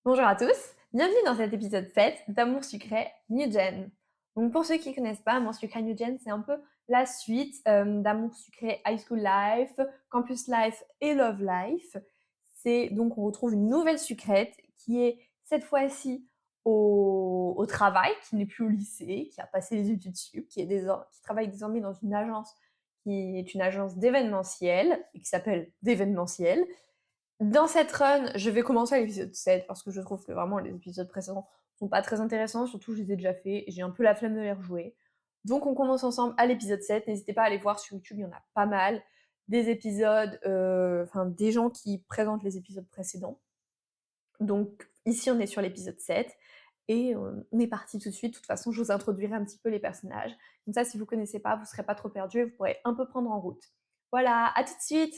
Bonjour à tous, bienvenue dans cet épisode 7 d'Amour sucré New Gen. Donc pour ceux qui ne connaissent pas, Amour sucré New Gen, c'est un peu la suite d'Amour sucré High School Life, Campus Life et Love Life. C'est donc on retrouve une nouvelle sucrète qui est cette fois-ci au travail, qui n'est plus au lycée, qui a passé les études sup, qui travaille désormais dans une agence qui est une agence d'événementiel et qui s'appelle d'événementiel. Dans cette run, je vais commencer à l'épisode 7 parce que je trouve que vraiment les épisodes précédents sont pas très intéressants, surtout je les ai déjà faits et j'ai un peu la flemme de les rejouer. Donc on commence ensemble à l'épisode 7, n'hésitez pas à aller voir sur YouTube, il y en a pas mal, des épisodes, des gens qui présentent les épisodes précédents. Donc ici on est sur l'épisode 7 et on est parti tout de suite. De toute façon, je vous introduirai un petit peu les personnages. Comme ça, si vous connaissez pas, vous serez pas trop perdus et vous pourrez un peu prendre en route. Voilà, à tout de suite!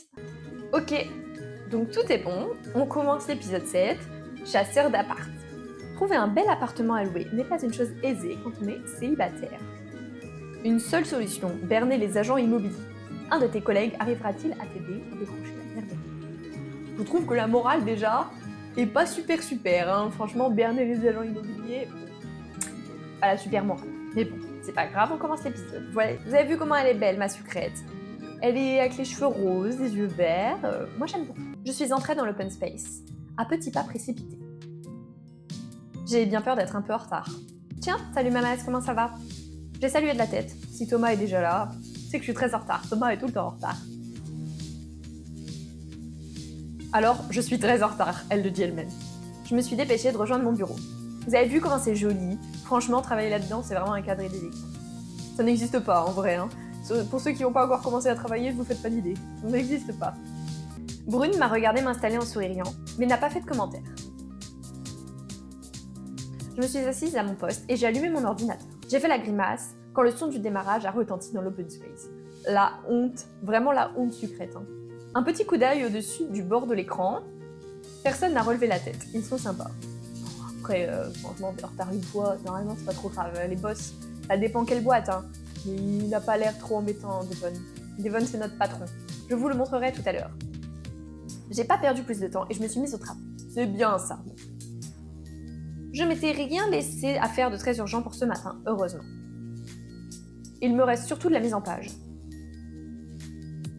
Ok, donc tout est bon, on commence l'épisode 7, chasseur d'appart. Trouver un bel appartement à louer n'est pas une chose aisée quand on est célibataire. Une seule solution, berner les agents immobiliers. Un de tes collègues arrivera-t-il à t'aider à décrocher la bernerie? Je trouve que la morale déjà est pas super, hein. Franchement, berner les agents immobiliers, pas la super morale. Mais bon, c'est pas grave, on commence l'épisode. Voilà, vous avez vu comment elle est belle, ma sucrète. Elle est avec les cheveux roses, les yeux verts, moi j'aime beaucoup. Je suis entrée dans l'open space, à petits pas précipités. J'ai bien peur d'être un peu en retard. Tiens, salut Mamas, comment ça va? J'ai salué de la tête. Si Thomas est déjà là, c'est que je suis très en retard. Thomas est tout le temps en retard. Alors, je suis très en retard, elle le dit elle-même. Je me suis dépêchée de rejoindre mon bureau. Vous avez vu comment c'est joli? Franchement, travailler là-dedans, c'est vraiment un cadre idyllique. Ça n'existe pas en vrai, hein. Pour ceux qui n'ont pas encore commencé à travailler, je vous faites pas d'idée. Ça n'existe pas. Brune m'a regardé m'installer en souriant, mais n'a pas fait de commentaire. Je me suis assise à mon poste et j'ai allumé mon ordinateur. J'ai fait la grimace quand le son du démarrage a retenti dans l'open space. La honte, vraiment la honte sucrète. Hein. Un petit coup d'œil au-dessus du bord de l'écran. Personne n'a relevé la tête, ils sont sympas. Après, franchement, en retard une fois, normalement c'est pas trop grave. Les boss, ça dépend quelle boîte, hein. Mais il n'a pas l'air trop embêtant, Devon. Devon, c'est notre patron. Je vous le montrerai tout à l'heure. J'ai pas perdu plus de temps et je me suis mise au travail. C'est bien ça. Je m'étais rien laissé à faire de très urgent pour ce matin, heureusement. Il me reste surtout de la mise en page.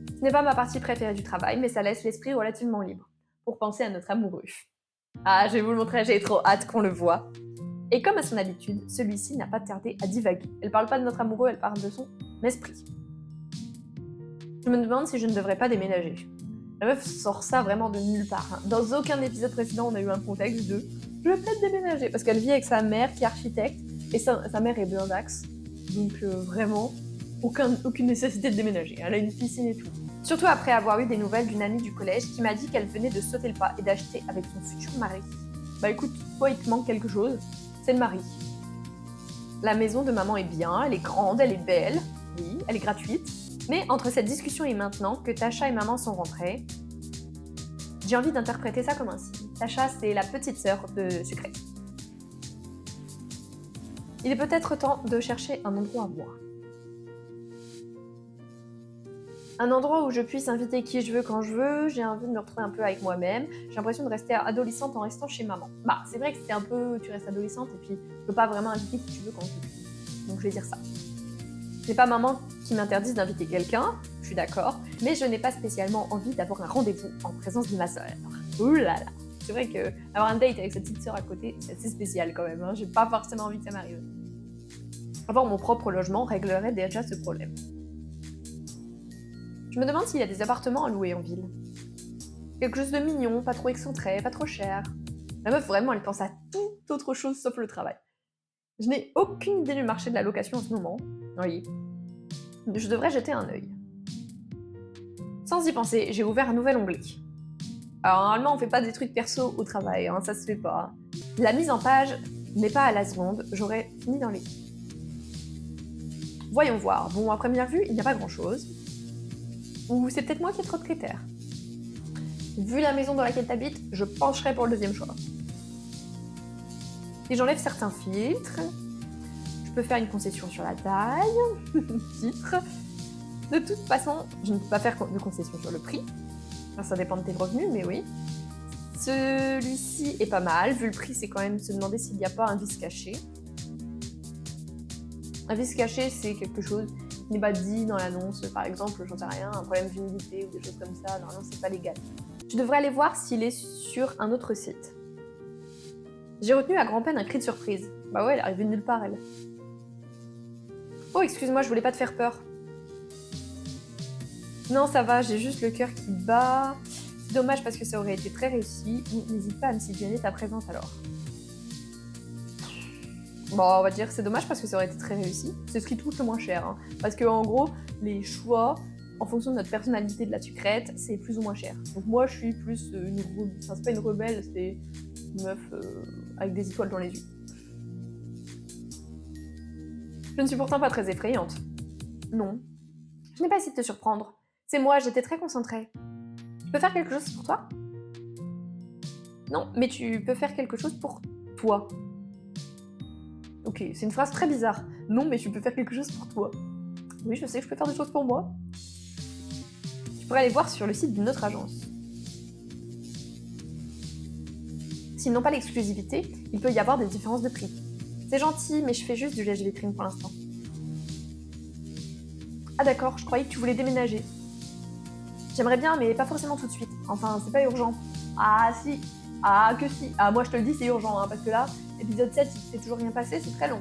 Ce n'est pas ma partie préférée du travail, mais ça laisse l'esprit relativement libre pour penser à notre amoureux. Ah, je vais vous le montrer, j'ai trop hâte qu'on le voie. Et comme à son habitude, celui-ci n'a pas tardé à divaguer. Elle parle pas de notre amoureux, elle parle de son esprit. Je me demande si je ne devrais pas déménager. La meuf sort ça vraiment de nulle part. Hein. Dans aucun épisode précédent, on a eu un contexte de « je vais peut-être déménager » parce qu'elle vit avec sa mère qui est architecte et sa mère est blindax. Donc vraiment, aucune nécessité de déménager. Elle a une piscine et tout. Surtout après avoir eu des nouvelles d'une amie du collège qui m'a dit qu'elle venait de sauter le pas et d'acheter avec son futur mari. Bah écoute, toi il te manque quelque chose, c'est le mari. La maison de maman est bien, elle est grande, elle est belle, oui, elle est gratuite. Mais entre cette discussion et maintenant que Tasha et maman sont rentrées, j'ai envie d'interpréter ça comme un signe. Tasha, c'est la petite sœur de Sucré. Il est peut-être temps de chercher un endroit à moi. Un endroit où je puisse inviter qui je veux quand je veux, j'ai envie de me retrouver un peu avec moi-même, j'ai l'impression de rester adolescente en restant chez maman. Bah, c'est vrai que c'est un peu, tu restes adolescente et puis tu peux pas vraiment inviter qui tu veux quand tu veux. Donc je vais dire ça. C'est pas maman qui m'interdise d'inviter quelqu'un, je suis d'accord, mais je n'ai pas spécialement envie d'avoir un rendez-vous en présence de ma sœur. Ouh là là. C'est vrai que avoir un date avec sa petite sœur à côté, c'est assez spécial quand même, hein. J'ai pas forcément envie que ça m'arrive. Avoir mon propre logement réglerait déjà ce problème. Je me demande s'il y a des appartements à louer en ville. Quelque chose de mignon, pas trop excentré, pas trop cher. La meuf, vraiment, elle pense à toute autre chose sauf le travail. Je n'ai aucune idée du marché de la location en ce moment. Oui. Je devrais jeter un œil. Sans y penser, j'ai ouvert un nouvel onglet. Alors normalement, on fait pas des trucs perso au travail, hein, ça se fait pas. La mise en page n'est pas à la seconde, j'aurais fini dans les... Voyons voir. Bon, à première vue, il n'y a pas grand-chose. Ou c'est peut-être moi qui ai trop de critères. Vu la maison dans laquelle t'habites, je pencherais pour le deuxième choix. Si j'enlève certains filtres, je peux faire une concession sur la taille, titre. De toute façon, je ne peux pas faire de concession sur le prix. Enfin, ça dépend de tes revenus, mais oui. Celui-ci est pas mal, vu le prix, c'est quand même se demander s'il n'y a pas un vice caché. Un vice caché, c'est quelque chose qui n'est pas dit dans l'annonce, par exemple, j'en sais rien, un problème d'humidité ou des choses comme ça, normalement c'est pas légal. Tu devrais aller voir s'il est sur un autre site. J'ai retenu à grand-peine un cri de surprise. Bah ouais, elle est arrivée de nulle part, elle. Oh, excuse-moi, je voulais pas te faire peur. Non, ça va, j'ai juste le cœur qui bat. C'est dommage parce que ça aurait été très réussi. N'hésite pas à me signaler ta présence alors. Bon, on va dire c'est dommage parce que ça aurait été très réussi. C'est ce qui coûte le moins cher. Hein. Parce que en gros, les choix, en fonction de notre personnalité de la sucrète, c'est plus ou moins cher. Donc moi, je suis plus une... Enfin, c'est pas une rebelle, c'est une meuf avec des étoiles dans les yeux. Je ne suis pourtant pas très effrayante. Non. Je n'ai pas essayé de te surprendre. C'est moi, j'étais très concentrée. Je peux faire quelque chose pour toi? Non, mais tu peux faire quelque chose pour toi. Ok, c'est une phrase très bizarre. Non, mais tu peux faire quelque chose pour toi. Oui, je sais que je peux faire des choses pour moi. Tu pourrais aller voir sur le site d'une autre agence. S'ils n'ont pas l'exclusivité, il peut y avoir des différences de prix. C'est gentil, mais je fais juste du lèche-vitrine pour l'instant. Ah d'accord, je croyais que tu voulais déménager. J'aimerais bien, mais pas forcément tout de suite. Enfin, c'est pas urgent. Ah si. Ah que si. Ah moi je te le dis, c'est urgent, hein, parce que là, épisode 7, il s'est toujours rien passé, c'est très long.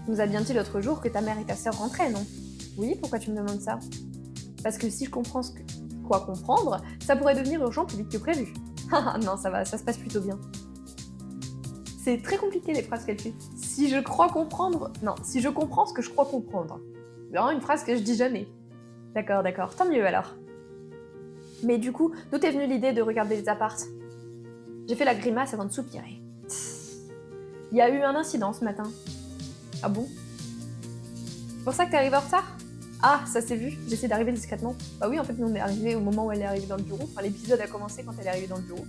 Tu nous as bien dit l'autre jour que ta mère et ta sœur rentraient, non? Oui, pourquoi tu me demandes ça? Parce que si je comprends quoi comprendre, ça pourrait devenir urgent plus vite que prévu. Ah non, ça va, ça se passe plutôt bien. C'est très compliqué les phrases qu'elle fait. Si je crois comprendre... Non, si je comprends ce que je crois comprendre. C'est vraiment une phrase que je dis jamais. D'accord, d'accord, tant mieux alors. Mais du coup, d'où t'es venue l'idée de regarder les apparts? J'ai fait la grimace avant de soupirer. Il y a eu un incident ce matin. Ah bon? C'est pour ça que t'es arrivée en retard? Ah, ça s'est vu, j'essaie d'arriver discrètement. Bah oui, en fait, nous on est arrivés au moment où elle est arrivée dans le bureau. Enfin, l'épisode a commencé quand elle est arrivée dans le bureau.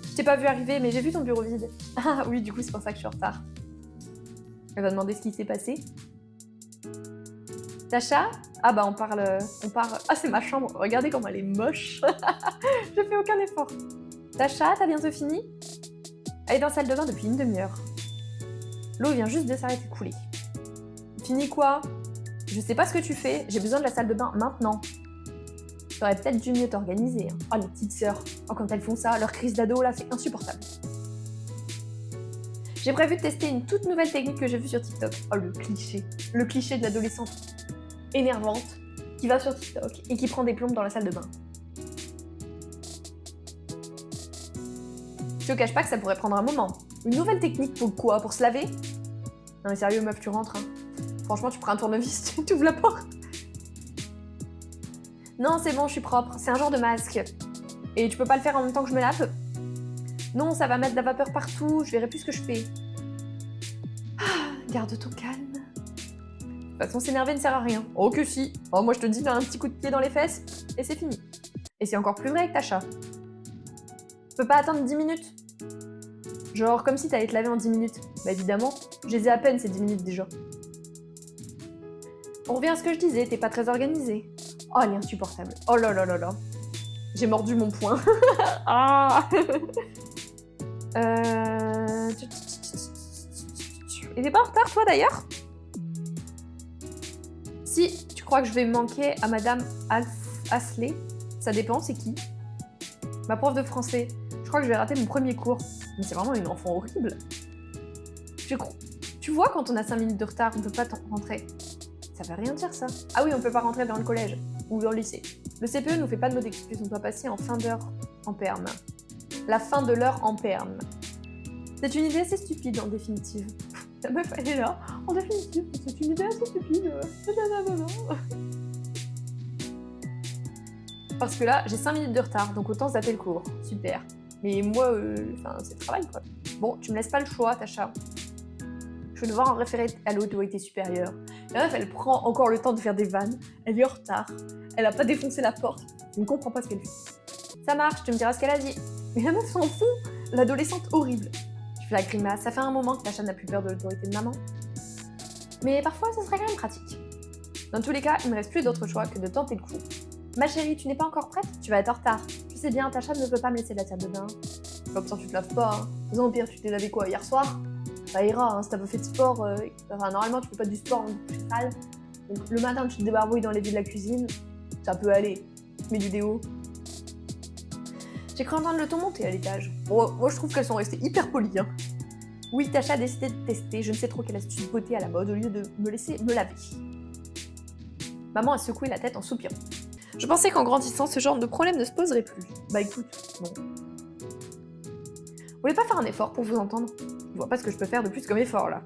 Je t'ai pas vu arriver, mais j'ai vu ton bureau vide. Ah oui, du coup, c'est pour ça que je suis en retard. Elle va demander ce qui s'est passé. Tasha? Ah bah on parle... Ah, c'est ma chambre, regardez comment elle est moche. Je fais aucun effort. Tasha, t'as bientôt fini? Elle est dans la salle de bain depuis une demi-heure. L'eau vient juste de s'arrêter de couler. Fini quoi? Je sais pas ce que tu fais, j'ai besoin de la salle de bain maintenant. T'aurais peut-être dû mieux t'organiser. Hein. Oh, les petites sœurs. Oh, quand elles font ça, leur crise d'ado, là, c'est insupportable. J'ai prévu de tester une toute nouvelle technique que j'ai vue sur TikTok. Oh, le cliché. Le cliché de l'adolescente énervante qui va sur TikTok et qui prend des plombes dans la salle de bain. Je te cache pas que ça pourrait prendre un moment. Une nouvelle technique pour quoi? Pour se laver? Non mais sérieux, meuf, tu rentres, hein. Franchement, tu prends un tournevis, tu ouvres la porte. Non, c'est bon, je suis propre. C'est un genre de masque. Et tu peux pas le faire en même temps que je me lave? Non, ça va mettre de la vapeur partout. Je verrai plus ce que je fais. Ah, garde ton calme. De toute façon, s'énerver ne sert à rien. Oh que si. Oh, moi je te dis, là, un petit coup de pied dans les fesses, et c'est fini. Et c'est encore plus vrai avec Tasha. Tu peux pas attendre 10 minutes? Genre, comme si t'allais te laver en 10 minutes. Bah évidemment, je les ai à peine ces 10 minutes déjà. On revient à ce que je disais, t'es pas très organisée. Oh, elle est insupportable. Oh là là là là. J'ai mordu mon poing. Ah. Et t'es pas en retard, toi, d'ailleurs? Si tu crois que je vais manquer à Madame Asley, ça dépend, c'est qui? Ma prof de français. Je crois que je vais rater mon premier cours. Mais c'est vraiment une enfant horrible. Tu vois, quand on a 5 minutes de retard, on peut pas rentrer. Ça veut rien dire, ça. Ah oui, on peut pas rentrer dans le collège ou dans le lycée. Le CPE nous fait pas de mots d'excuse, on doit passer en fin d'heure en perme. La fin de l'heure en perme. C'est une idée assez stupide, en définitive. La meuf, elle est là. En définitive, c'est une idée assez stupide. Parce que là, j'ai 5 minutes de retard, donc autant zapper le cours. Super. Mais moi, c'est le travail, quoi. Bon, tu me laisses pas le choix, Tasha. Je vais devoir en référer à l'autorité supérieure. La meuf, elle prend encore le temps de faire des vannes. Elle est en retard. Elle a pas défoncé la porte. Je ne comprends pas ce qu'elle fait. Ça marche, tu me diras ce qu'elle a dit. Mais la meuf s'en fout. L'adolescente horrible. Je fais la grimace. Ça fait un moment que Tasha n'a plus peur de l'autorité de maman. Mais parfois, ça serait quand même pratique. Dans tous les cas, il me reste plus d'autre choix que de tenter le coup. Ma chérie, tu n'es pas encore prête? Tu vas être en retard. Je sais bien, Tacha ne veut pas me laisser la salle de bain. Comme ça, tu te laves pas. Hein. Faisons au pire, tu t'es lavé quoi, hier soir? Ça ira, hein, si t'as pas fait de sport. Enfin, normalement, tu fais pas du sport en couche sale. Donc, le matin, tu te débarbouilles dans l'évier de la cuisine. Ça peut aller. Tu mets du déo. J'ai cru entendre le ton monter à l'étage. Bon, moi, je trouve qu'elles sont restées hyper polies. Hein. Oui, Tacha a décidé de tester je ne sais trop quelle astuce beauté à la mode au lieu de me laisser me laver. Maman a secoué la tête en soupirant. Je pensais qu'en grandissant, ce genre de problème ne se poserait plus. Bah écoute, bon. Vous voulez pas faire un effort pour vous entendre? Je vois pas ce que je peux faire de plus comme effort, là.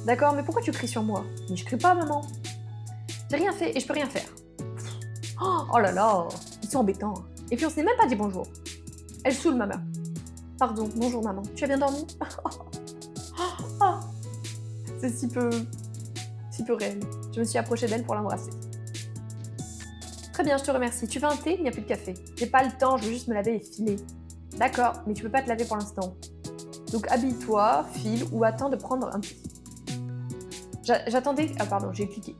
D'accord, mais pourquoi tu cries sur moi? Mais je crie pas, maman. J'ai rien fait et je peux rien faire. Oh là là, ils sont embêtants. Et puis on s'est même pas dit bonjour. Elle saoule, maman. Pardon, bonjour, maman. Tu as bien dormi? C'est si peu réel. Je me suis approchée d'elle pour l'embrasser. Très bien, je te remercie. Tu veux un thé? Il n'y a plus de café. J'ai pas le temps, je veux juste me laver et filer. D'accord, mais tu peux pas te laver pour l'instant. Donc habille-toi, file ou attends de prendre un thé. J'attendais... Ah pardon, j'ai cliqué.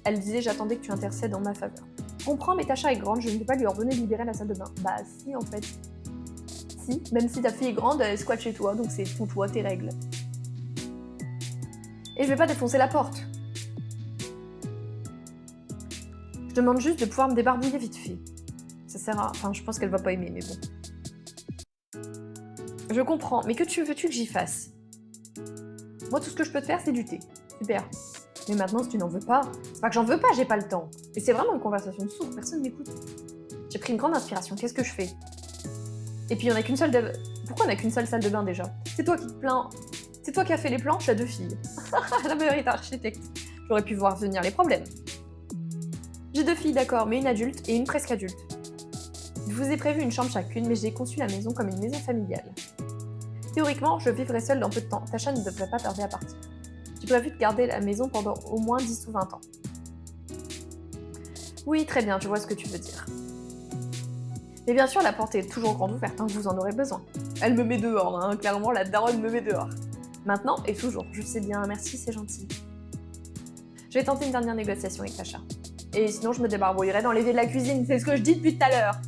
Elle disait j'attendais que tu intercèdes en ma faveur. Je comprends, mais Tacha est grande, je ne vais pas lui ordonner de libérer la salle de bain. Bah si, en fait. Si, même si ta fille est grande, elle squatte chez toi, donc c'est ton toit, tes règles. Et je vais pas défoncer la porte. Je demande juste de pouvoir me débarbouiller vite fait. Ça sert à... Enfin, je pense qu'elle va pas aimer, mais bon. Je comprends, mais veux-tu que j'y fasse? Moi, tout ce que je peux te faire, c'est du thé. Super. Mais maintenant, si tu n'en veux pas... C'est pas que j'en veux pas, j'ai pas le temps. Et c'est vraiment une conversation de sourd, personne m'écoute. J'ai pris une grande inspiration, qu'est-ce que je fais? Et puis, on a qu'une seule... Pourquoi on n'a qu'une seule salle de bain, déjà? C'est toi qui te plains... C'est toi qui as fait les planches à 2 filles. La meilleure est architecte. J'aurais pu voir venir les problèmes. J'ai 2 filles, d'accord, mais une adulte et une presque adulte. Je vous ai prévu une chambre chacune, mais j'ai conçu la maison comme une maison familiale. Théoriquement, je vivrai seule dans peu de temps. Tacha ne devrait pas tarder à partir. J'ai prévu de garder la maison pendant au moins 10 ou 20 ans. Oui, très bien, je vois ce que tu veux dire. Mais bien sûr, la porte est toujours grande ouverte, hein, vous en aurez besoin. Elle me met dehors, hein, clairement, la daronne me met dehors. Maintenant et toujours, je sais bien, merci, c'est gentil. Je vais tenter une dernière négociation avec Tacha. Et sinon, je me débarbouillerai dans l'évier de la cuisine, c'est ce que je dis depuis tout à l'heure.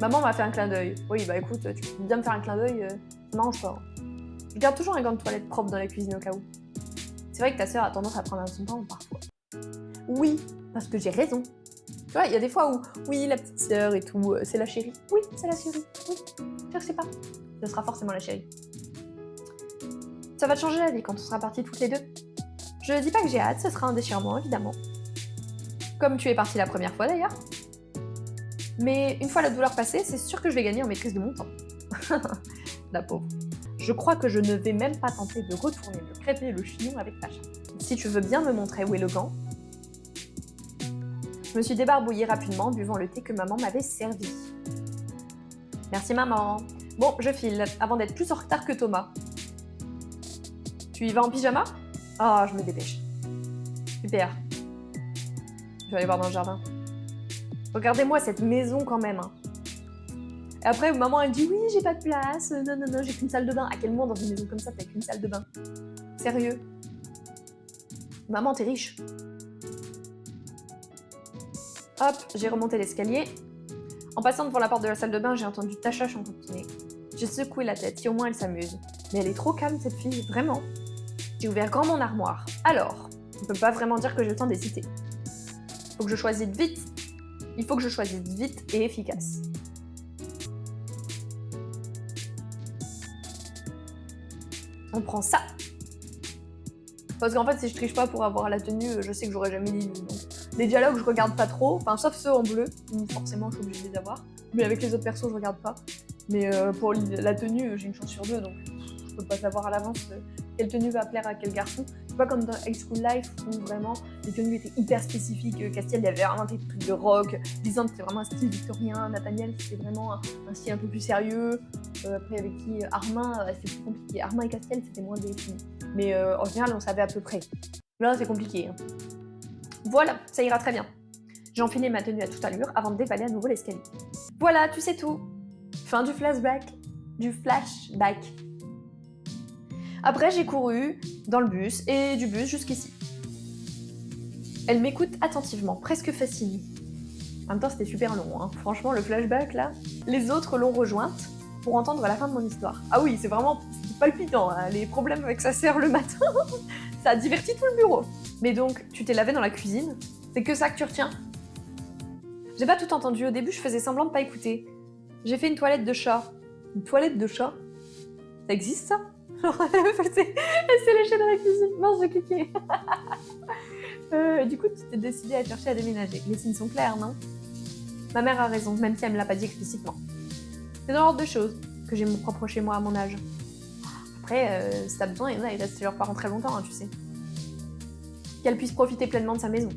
Maman m'a fait un clin d'œil. Oui, bah écoute, tu peux bien me faire un clin d'œil, ça m'arrange pas. Je garde toujours un gant de toilette propre dans la cuisine au cas où. C'est vrai que ta sœur a tendance à prendre son temps parfois. Oui, parce que j'ai raison. Tu vois, il y a des fois où, oui, la petite sœur et tout, c'est la chérie. Oui, c'est la chérie. Oui, je sais pas. Ce sera forcément la chérie. Ça va te changer la vie quand on sera partis toutes les deux. Je ne dis pas que j'ai hâte, ce sera un déchirement, évidemment. Comme tu es partie la première fois d'ailleurs. Mais une fois la douleur passée, c'est sûr que je vais gagner en maîtrise de mon temps. La pauvre. Je crois que je ne vais même pas tenter de retourner le crêpe et le chignon avec Tacha. Si tu veux bien me montrer où est le gant. Je me suis débarbouillée rapidement en buvant le thé que maman m'avait servi. Merci maman. Bon, je file, avant d'être plus en retard que Thomas. Tu y vas en pyjama? Ah, je me dépêche. Super. Je vais aller voir dans le jardin. Regardez-moi cette maison quand même. Hein. Et après, maman elle dit oui, j'ai pas de place. Non, j'ai qu'une salle de bain. À quel moment dans une maison comme ça, t'as qu'une salle de bain? Sérieux? Maman, t'es riche. Hop, j'ai remonté l'escalier. En passant devant la porte de la salle de bain, j'ai entendu Tacha chantonner. J'ai secoué la tête, si au moins elle s'amuse. Mais elle est trop calme cette fille, vraiment. J'ai ouvert grand mon armoire. Alors, on peut pas vraiment dire que j'ai le temps d'hésiter. Faut que je choisisse vite. Il faut que je choisisse vite et efficace. On prend ça. Parce qu'en fait, si je triche pas pour avoir la tenue, je sais que j'aurai jamais d'idée. Donc, les dialogues, je regarde pas trop. Enfin, sauf ceux en bleu. Forcément, je suis obligée de les avoir. Mais avec les autres persos, je regarde pas. Mais pour la tenue, j'ai une chance sur 2. Donc, je peux pas savoir à l'avance quelle tenue va plaire à quel garçon. C'est pas comme dans High School Life où vraiment les tenues étaient hyper spécifiques. Castiel, il avait inventé des trucs de rock. Lysandre, c'était vraiment un style victorien. Nathaniel, c'était vraiment un style un peu plus sérieux. Après, avec qui Armin, c'était plus compliqué. Armin et Castiel, c'était moins défini. Mais en général, on savait à peu près. Là, c'est compliqué. Hein. Voilà, ça ira très bien. J'ai enfilé ma tenue à toute allure avant de dévaler à nouveau l'escalier. Voilà, tu sais tout. Fin du flashback. Après, j'ai couru dans le bus et du bus jusqu'ici. Elle m'écoute attentivement, presque fascinée. En même temps, c'était super long, hein. Franchement, le flashback, là. Les autres l'ont rejointe pour entendre la fin de mon histoire. Ah oui, c'est vraiment palpitant, hein. Les problèmes avec sa sœur le matin, ça a diverti tout le bureau. Mais donc, tu t'es lavé dans la cuisine? C'est que ça que tu retiens? J'ai pas tout entendu, au début je faisais semblant de pas écouter. J'ai fait une toilette de chat. Une toilette de chat? Ça existe ça? Elle s'est léchée dans la cuisine, mince j'ai cliqué. Du coup tu t'es décidé à chercher à déménager. Les signes sont clairs, non? Ma mère a raison, même si elle me l'a pas dit explicitement. C'est dans l'ordre de choses que j'ai mon propre chez moi à mon âge. Après, si t'as besoin, il y en a, ils restent chez leurs parents très longtemps, hein, tu sais. Qu'elle puisse profiter pleinement de sa maison.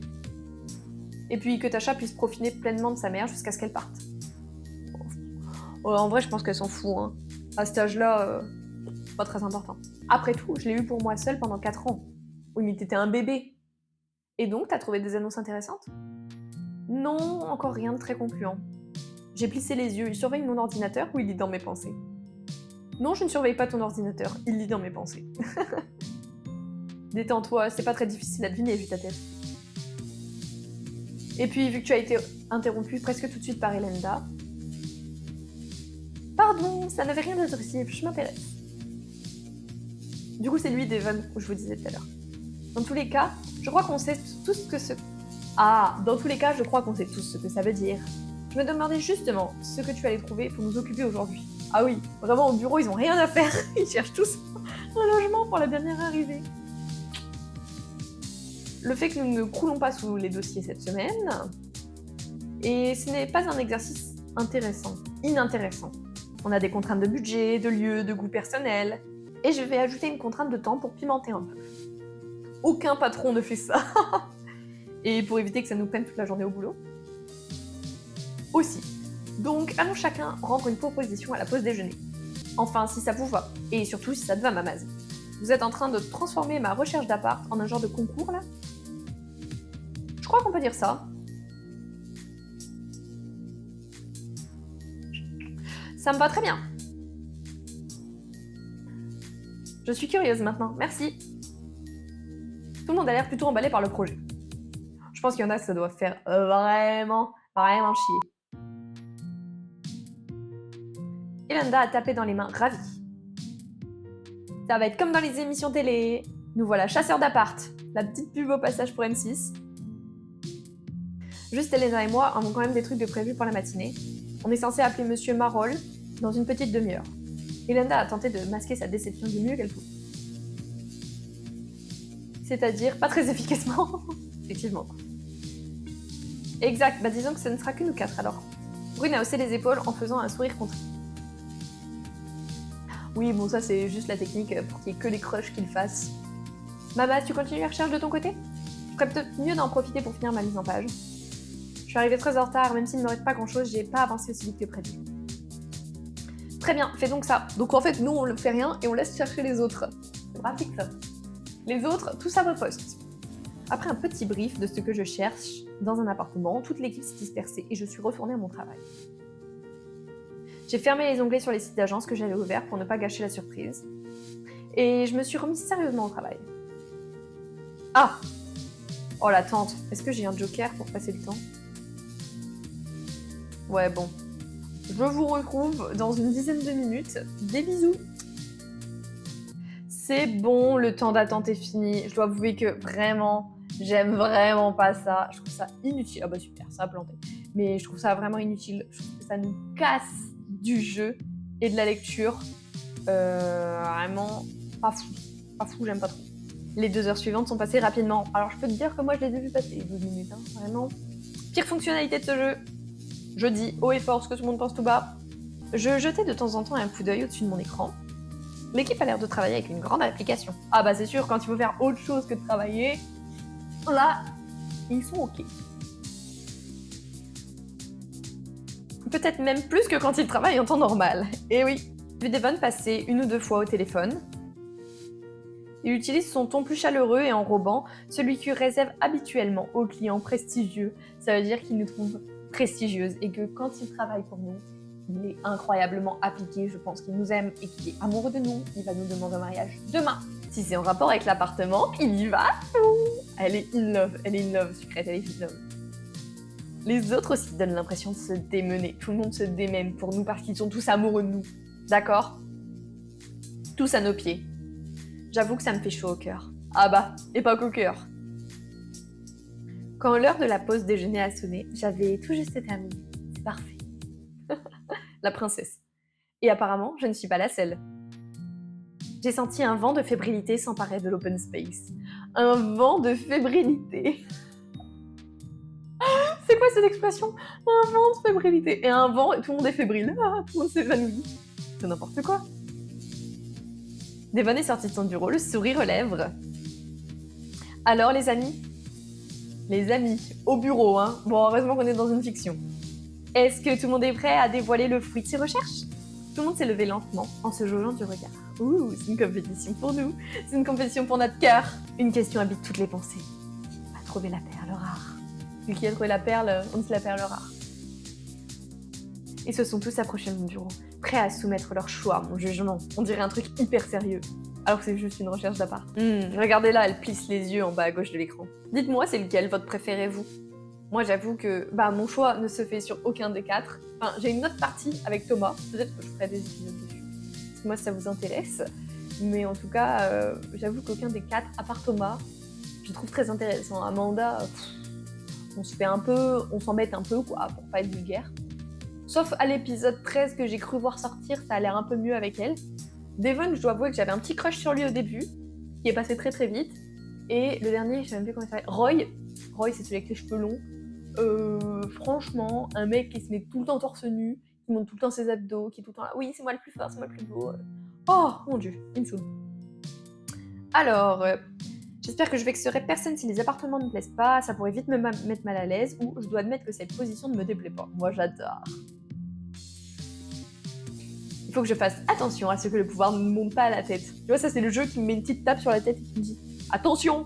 Et puis que Tasha puisse profiter pleinement de sa mère jusqu'à ce qu'elle parte. En vrai, je pense qu'elle s'en fout. Hein. À cet âge-là, pas très important. Après tout, je l'ai eu pour moi seule pendant 4 ans. Oui, mais t'étais un bébé. Et donc, t'as trouvé des annonces intéressantes? Non, encore rien de très concluant. J'ai plissé les yeux, il surveille mon ordinateur ou il lit dans mes pensées? Non, je ne surveille pas ton ordinateur, il lit dans mes pensées. Détends-toi, c'est pas très difficile à deviner vu ta tête. Et puis, vu que tu as été interrompu presque tout de suite par Elenda... Pardon, ça n'avait rien d'intéressant, je m'intéresse. Du coup, c'est lui Devon, que je vous disais tout à l'heure. Dans tous les cas, je crois qu'on sait tous ce que ce... Ah, dans tous les cas, je crois qu'on sait tous ce que ça veut dire. Je me demandais justement ce que tu allais trouver pour nous occuper aujourd'hui. Ah oui, vraiment au bureau, ils ont rien à faire. Ils cherchent tous un logement pour la dernière arrivée. Le fait que nous ne croulons pas sous les dossiers cette semaine, et ce n'est pas un exercice intéressant, inintéressant. On a des contraintes de budget, de lieu, de goût personnel, et je vais ajouter une contrainte de temps pour pimenter un peu. Aucun patron ne fait ça. Et pour éviter que ça nous prenne toute la journée au boulot. Aussi. Donc, allons chacun rendre une proposition à la pause déjeuner. Enfin, si ça vous va. Et surtout, si ça te va, Mamaz. Vous êtes en train de transformer ma recherche d'appart en un genre de concours, là? Je crois qu'on peut dire ça. Ça me va très bien. Je suis curieuse maintenant, merci. Tout le monde a l'air plutôt emballé par le projet. Je pense qu'il y en a que ça doit faire vraiment chier. Elenda a tapé dans les mains, ravie. Ça va être comme dans les émissions télé. Nous voilà chasseurs d'appart. La petite pub au passage pour M6. Juste Elena et moi avons quand même des trucs de prévus pour la matinée. On est censé appeler Monsieur Marol dans une petite demi-heure. Elenda a tenté de masquer sa déception du mieux qu'elle pouvait. C'est-à-dire pas très efficacement. Effectivement. Exact, bah disons que ce ne sera que nous 4 alors. Brune a haussé les épaules en faisant un sourire contré. Oui, bon ça c'est juste la technique pour qu'il n'y ait que les crushs qu'il fasse. Mama, tu continues la recherche de ton côté? Je ferais peut-être mieux d'en profiter pour finir ma mise en page. Je suis arrivée très en retard, même s'il ne me reste pas grand-chose, j'ai pas avancé aussi vite que prévu. Très bien, fais donc ça. Donc en fait, nous on ne fait rien et on laisse chercher les autres. C'est pratique ça. Les autres, tout ça reposte. Après un petit brief de ce que je cherche dans un appartement, toute l'équipe s'est dispersée et je suis retournée à mon travail. J'ai fermé les onglets sur les sites d'agence que j'avais ouverts pour ne pas gâcher la surprise. Et je me suis remise sérieusement au travail. Ah! Oh la tante, est-ce que j'ai un joker pour passer le temps? Ouais, bon. Je vous retrouve dans une dizaine de minutes. Des bisous! C'est bon, le temps d'attente est fini. Je dois avouer que vraiment, j'aime vraiment pas ça. Je trouve ça inutile. Ah bah super, ça a planté. Mais je trouve ça vraiment inutile. Je trouve que ça nous casse du jeu et de la lecture. Vraiment pas fou. Pas fou, j'aime pas trop. Les 2 heures suivantes sont passées rapidement. Alors je peux te dire que moi je les ai vues passer les 12 minutes. Hein. Vraiment. Pire fonctionnalité de ce jeu. Je dis haut et fort ce que tout le monde pense tout bas. Je jetais de temps en temps un coup d'œil au-dessus de mon écran. L'équipe a l'air de travailler avec une grande application. Ah bah c'est sûr, quand il faut faire autre chose que de travailler, là, ils sont ok. Peut-être même plus que quand ils travaillent en temps normal. Et oui, j'ai vu Devon passer 1 ou 2 fois au téléphone. Il utilise son ton plus chaleureux et enrobant, celui qu'il réserve habituellement aux clients prestigieux. Ça veut dire qu'il nous trouve prestigieuses et que quand il travaille pour nous, Il est incroyablement appliqué, je pense qu'il nous aime et qu'il est amoureux de nous. Il va nous demander un mariage demain. Si c'est en rapport avec l'appartement, il y va. Elle est in love, Sucrète, elle est in love. Les autres aussi donnent l'impression de se démener. Tout le monde se démène pour nous parce qu'ils sont tous amoureux de nous. D'accord ? Tous à nos pieds. J'avoue que ça me fait chaud au cœur. Ah bah, et pas qu'au cœur. Quand l'heure de la pause déjeuner a sonné, j'avais tout juste terminé. C'est parfait. La princesse. Et apparemment, je ne suis pas la seule. J'ai senti un vent de fébrilité s'emparer de l'open space. Un vent de fébrilité. C'est quoi cette expression ? Un vent de fébrilité. Et un vent, tout le monde est fébrile. Ah, tout le monde s'évanouit. C'est n'importe quoi. Devon est sorti de son bureau, le sourire aux lèvres. Alors les amis, au bureau, hein. Bon, heureusement qu'on est dans une fiction. Est-ce que tout le monde est prêt à dévoiler le fruit de ses recherches ? Tout le monde s'est levé lentement en se jaugeant du regard. Ouh, c'est une compétition pour nous. C'est une compétition pour notre cœur. Une question habite toutes les pensées. Qui va trouver la perle rare ? Celui qui a trouvé la perle, on dit la perle rare. Ils se sont tous approchés de mon bureau, prêts à soumettre leur choix à mon jugement. On dirait un truc hyper sérieux. Alors que c'est juste une recherche d'appart. Regardez-là, elle plisse les yeux en bas à gauche de l'écran. Dites-moi, c'est lequel votre préféré, vous ? Moi, j'avoue que mon choix ne se fait sur aucun des 4. Enfin, j'ai une autre partie avec Thomas. Peut-être que je ferai des épisodes dessus. Moi, si ça vous intéresse. Mais en tout cas, j'avoue qu'aucun des 4, à part Thomas, je trouve très intéressant. Amanda, on s'embête un peu, quoi, pour pas être vulgaire. Sauf à l'épisode 13 que j'ai cru voir sortir, ça a l'air un peu mieux avec elle. Devon, je dois avouer que j'avais un petit crush sur lui au début, qui est passé très très vite. Et le dernier, je sais même plus comment il s'appelle. Roy, c'est celui avec les cheveux longs. Franchement, un mec qui se met tout le temps torse nu, qui monte tout le temps ses abdos, qui est tout le temps là. Oui, c'est moi le plus fort, c'est moi le plus beau. Oh mon dieu, il me saoule. Alors, j'espère que je vexerai personne si les appartements ne me plaisent pas, ça pourrait vite me mettre mal à l'aise, ou je dois admettre que cette position ne me déplaît pas. Moi, j'adore. Il faut que je fasse attention à ce que le pouvoir ne me monte pas à la tête. Tu vois, ça c'est le jeu qui me met une petite tape sur la tête et qui me dit « Attention !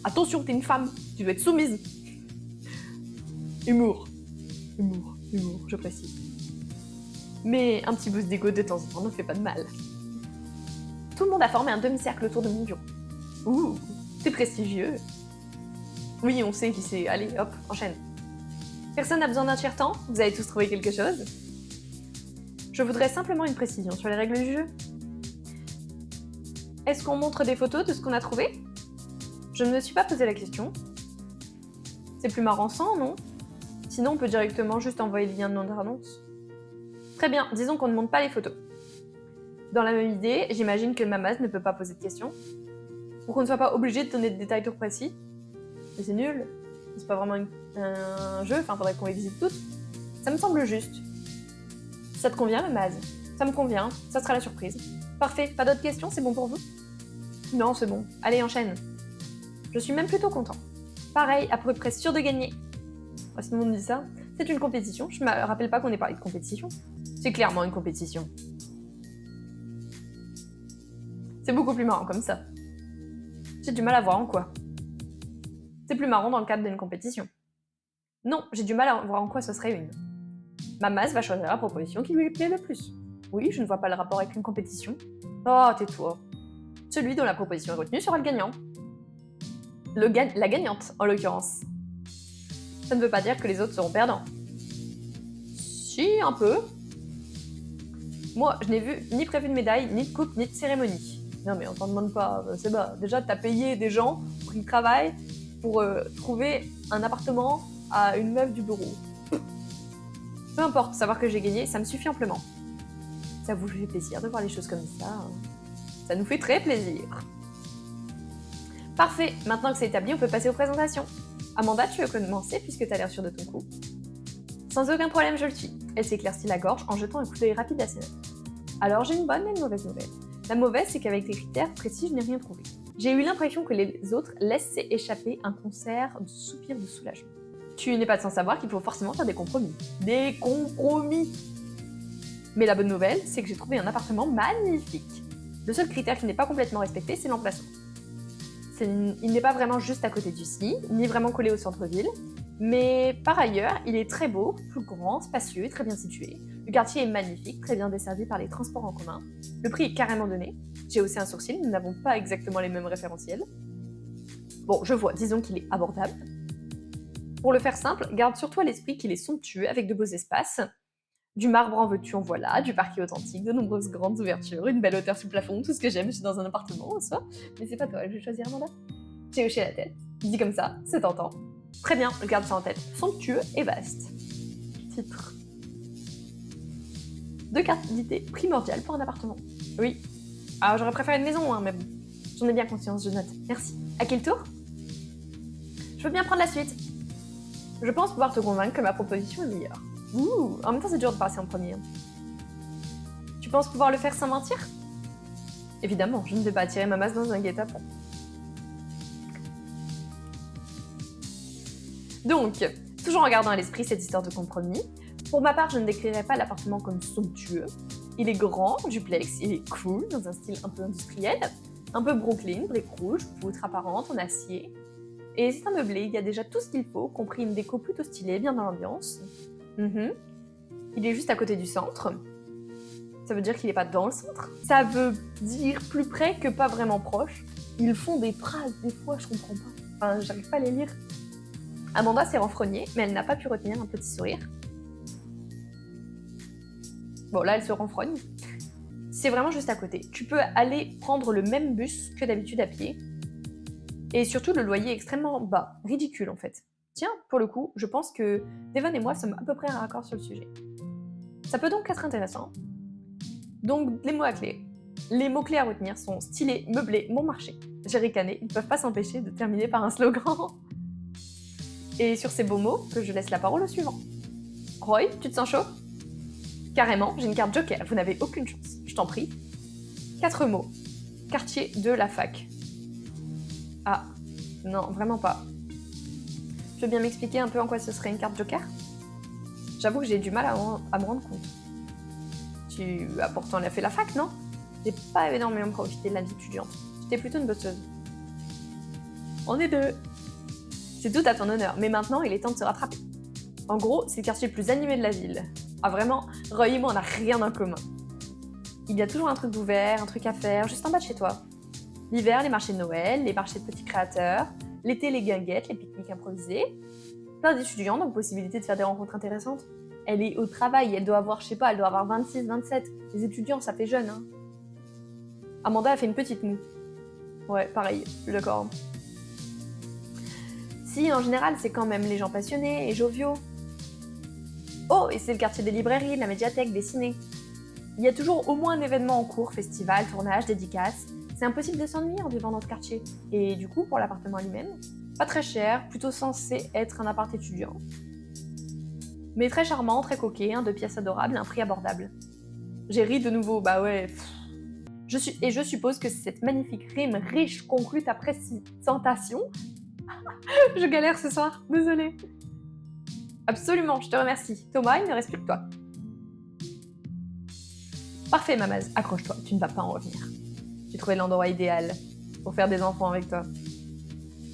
Attention, t'es une femme, tu dois être soumise !» Humour, je précise. Mais un petit boost d'ego de temps en temps ne fait pas de mal. Tout le monde a formé un demi-cercle autour de mon bureau. Ouh, c'est prestigieux. Oui, on sait qui c'est. Allez, hop, enchaîne. Personne n'a besoin d'un tiers-temps ? Vous avez tous trouvé quelque chose ? Je voudrais simplement une précision sur les règles du jeu. Est-ce qu'on montre des photos de ce qu'on a trouvé ? Je ne me suis pas posé la question. C'est plus marrant sans, non ? Sinon, on peut directement juste envoyer le lien de notre annonce. Très bien, disons qu'on ne montre pas les photos. Dans la même idée, j'imagine que Mamaz ne peut pas poser de questions. Pour qu'on ne soit pas obligé de donner des détails trop précis. Mais c'est nul. C'est pas vraiment un jeu, enfin, faudrait qu'on les visite toutes. Ça me semble juste. Ça te convient, Mamaz ? Ça me convient, ça sera la surprise. Parfait, pas d'autres questions, c'est bon pour vous ? Non, c'est bon. Allez, enchaîne. Je suis même plutôt content. Pareil, à peu près sûr de gagner. Si tout le monde dit ça, c'est une compétition. Je me rappelle pas qu'on ait parlé de compétition. C'est clairement une compétition. C'est beaucoup plus marrant comme ça. J'ai du mal à voir en quoi. C'est plus marrant dans le cadre d'une compétition. Non, j'ai du mal à voir en quoi ce serait une. Mamaz va choisir la proposition qui lui plaît le plus. Oui, je ne vois pas le rapport avec une compétition. Oh, tais-toi. Celui dont la proposition est retenue sera le gagnant. La gagnante, en l'occurrence. Ça ne veut pas dire que les autres seront perdants. Si, un peu. Moi, je n'ai vu ni prévu de médaille, ni de coupe, ni de cérémonie. Non mais on t'en demande pas, c'est bas. Déjà, t'as payé des gens pour qu'ils travaillent pour trouver un appartement à une meuf du bureau. Peu importe, savoir que j'ai gagné, ça me suffit amplement. Ça vous fait plaisir de voir les choses comme ça. Ça nous fait très plaisir. Parfait, maintenant que c'est établi, on peut passer aux présentations. Amanda, tu veux commencer puisque t'as l'air sûre de ton coup ? Sans aucun problème, je le suis. Elle s'éclaircit la gorge en jetant un coup d'œil rapide à ses notes. Alors j'ai une bonne et une mauvaise nouvelle. La mauvaise, c'est qu'avec des critères précis, je n'ai rien trouvé. J'ai eu l'impression que les autres laissaient échapper un concert de soupirs de soulagement. Tu n'es pas sans savoir qu'il faut forcément faire des compromis. Des compromis ! Mais la bonne nouvelle, c'est que j'ai trouvé un appartement magnifique. Le seul critère qui n'est pas complètement respecté, c'est l'emplacement. Il n'est pas vraiment juste à côté d'ici, ni vraiment collé au centre-ville, mais par ailleurs, il est très beau, plus grand, spacieux, très bien situé. Le quartier est magnifique, très bien desservi par les transports en commun. Le prix est carrément donné. J'ai haussé un sourcil, nous n'avons pas exactement les mêmes référentiels. Bon, je vois, disons qu'il est abordable. Pour le faire simple, garde surtout à l'esprit qu'il est somptueux avec de beaux espaces. Du marbre en veux-tu en voilà, du parquet authentique, de nombreuses grandes ouvertures, une belle hauteur sous plafond, tout ce que j'aime, je suis dans un appartement en soi. Mais c'est pas toi, je vais choisir Amanda. J'ai hoché la tête. Dit comme ça, c'est tentant. Très bien, garde ça en tête. Somptueux et vaste. Titre. 2 cartes d'idées primordiales pour un appartement. Oui. Alors j'aurais préféré une maison, hein, mais bon. J'en ai bien conscience, je note. Merci. À quel tour? Je veux bien prendre la suite. Je pense pouvoir te convaincre que ma proposition est meilleure. Ouh, en même temps c'est dur de passer en premier. Tu penses pouvoir le faire sans mentir? Évidemment, je ne vais pas attirer ma masse dans un guet-apens. Donc, toujours en gardant à l'esprit cette histoire de compromis, pour ma part, je ne décrirais pas l'appartement comme somptueux. Il est grand, duplex, il est cool, dans un style un peu industriel, un peu Brooklyn, briques rouges, poutres apparentes en acier. Et c'est un meublé, il y a déjà tout ce qu'il faut, compris une déco plutôt stylée, bien dans l'ambiance. Il est juste à côté du centre. Ça veut dire qu'il n'est pas dans le centre. Ça veut dire plus près que pas vraiment proche. Ils font des phrases, des fois, je comprends pas. Enfin, j'arrive pas à les lire. Amanda s'est renfrognée, mais elle n'a pas pu retenir un petit sourire. Bon, là, elle se renfrogne. C'est vraiment juste à côté. Tu peux aller prendre le même bus que d'habitude à pied. Et surtout, le loyer est extrêmement bas. Ridicule, en fait. Tiens, pour le coup, je pense que Devon et moi sommes à peu près un raccord sur le sujet. Ça peut donc être intéressant. Donc, les mots à clé. Les mots-clés à retenir sont stylé, meublé, bon marché. J'ai ricané, ils ne peuvent pas s'empêcher de terminer par un slogan. Et sur ces beaux mots, que je laisse la parole au suivant. Roy, tu te sens chaud? Carrément, j'ai une carte joker, vous n'avez aucune chance. Je t'en prie. 4 mots. Quartier de la fac. Ah, non, vraiment pas. Tu veux bien m'expliquer un peu en quoi ce serait une carte joker? J'avoue que j'ai du mal à me rendre compte. Tu as pourtant fait la fac, non? J'ai pas énormément profité de la vie étudiante. J'étais plutôt une bosseuse. On est deux. C'est tout à ton honneur, mais maintenant il est temps de se rattraper. En gros, c'est le quartier le plus animé de la ville. Ah vraiment, Roy et moi on n'a rien en commun. Il y a toujours un truc d'ouvert, un truc à faire, juste en bas de chez toi. L'hiver, les marchés de Noël, les marchés de petits créateurs, l'été, les guinguettes, les pique-niques improvisés. Plein d'étudiants, donc possibilité de faire des rencontres intéressantes. Elle est au travail, elle doit avoir, je sais pas, elle doit avoir 26, 27. Les étudiants, ça fait jeune, hein. Amanda a fait une petite moue. Ouais, pareil, je suis d'accord. Si, en général, c'est quand même les gens passionnés et joviaux. Oh, et c'est le quartier des librairies, de la médiathèque, des ciné. Il y a toujours au moins un événement en cours, festival, tournage, dédicace. C'est impossible de s'ennuyer en vivant dans ce quartier. Et du coup, pour l'appartement lui-même, pas très cher, plutôt censé être un appart étudiant. Mais très charmant, très coquet, 2 pièces adorables, un prix abordable. J'ai ri de nouveau, bah ouais. Et je suppose que cette magnifique rime riche conclut ta présentation. Je galère ce soir, désolée. Absolument, je te remercie. Thomas, il ne reste plus que toi. Parfait, Mamaz, accroche-toi, tu ne vas pas en revenir. J'ai trouvé l'endroit idéal pour faire des enfants avec toi.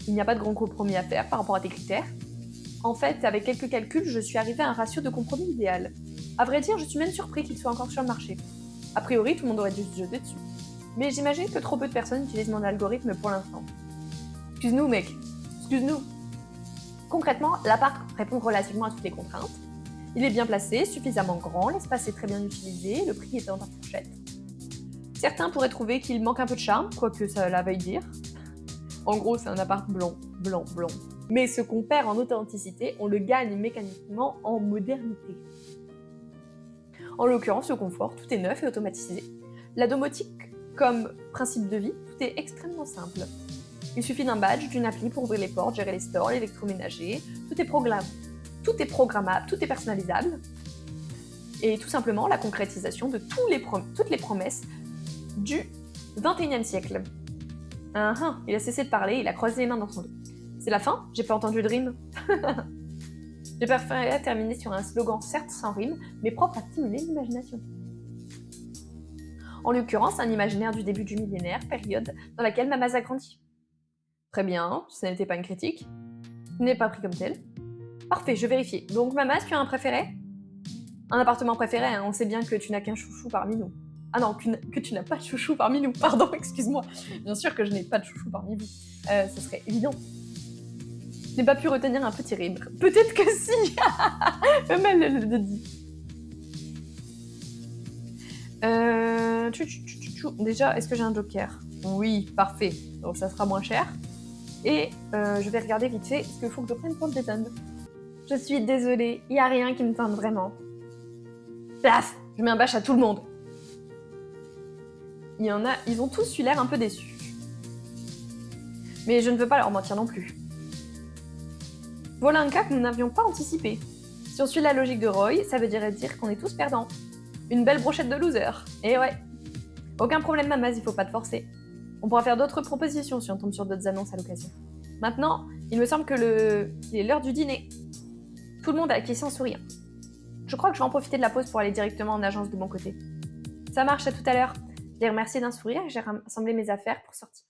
Il n'y a pas de grand compromis à faire par rapport à tes critères. En fait, avec quelques calculs, je suis arrivée à un ratio de compromis idéal. À vrai dire, je suis même surpris qu'il soit encore sur le marché. A priori, tout le monde aurait dû se jeter dessus. Mais j'imagine que trop peu de personnes utilisent mon algorithme pour l'instant. Excuse-nous, mec. Excuse-nous. Concrètement, l'appart répond relativement à toutes les contraintes. Il est bien placé, suffisamment grand, l'espace est très bien utilisé, le prix est dans ta fourchette. Certains pourraient trouver qu'il manque un peu de charme, quoique ça la veuille dire. En gros, c'est un appart blanc, blanc, blanc. Mais ce qu'on perd en authenticité, on le gagne mécaniquement en modernité. En l'occurrence, le confort, tout est neuf et automatisé. La domotique, comme principe de vie, tout est extrêmement simple. Il suffit d'un badge, d'une appli pour ouvrir les portes, gérer les stores, l'électroménager. Tout est programmable, tout est personnalisable. Et tout simplement la concrétisation de toutes les promesses du 21e siècle. Il a cessé de parler, il a croisé les mains dans son dos. C'est la fin? J'ai pas entendu de rime. J'ai préféré terminer sur un slogan certes sans rime, mais propre à stimuler l'imagination. En l'occurrence, un imaginaire du début du millénaire, période dans laquelle Mamaz a grandi. Très bien, ce n'était pas une critique. Ce n'est pas pris comme tel. Parfait, je vérifie. Donc Mamaz, tu as un préféré? Un appartement préféré, hein, on sait bien que tu n'as qu'un chouchou parmi nous. Ah non, que tu n'as pas de chouchou parmi nous, pardon, excuse-moi. Bien sûr que je n'ai pas de chouchou parmi vous. Ce serait évident. Je n'ai pas pu retenir un petit rire. Peut-être que si. Même elle le dit. Déjà, est-ce que j'ai un joker? Oui, parfait. Donc ça sera moins cher. Et je vais regarder vite fait ce qu'il faut que je prenne pour le Jason. Je suis désolée, il n'y a rien qui me tente vraiment. Paf! Je mets un bâche à tout le monde. Il y en a, ils ont tous eu l'air un peu déçus. Mais je ne veux pas leur mentir non plus. Voilà un cas que nous n'avions pas anticipé. Si on suit la logique de Roy, ça veut dire qu'on est tous perdants. Une belle brochette de losers. Et ouais. Aucun problème, Mamaz, il faut pas te forcer. On pourra faire d'autres propositions si on tombe sur d'autres annonces à l'occasion. Maintenant, il me semble qu'il est l'heure du dîner. Tout le monde a acquiescé en souriant. Je crois que je vais en profiter de la pause pour aller directement en agence de mon côté. Ça marche, à tout à l'heure. Je les remercie d'un sourire et j'ai rassemblé mes affaires pour sortir.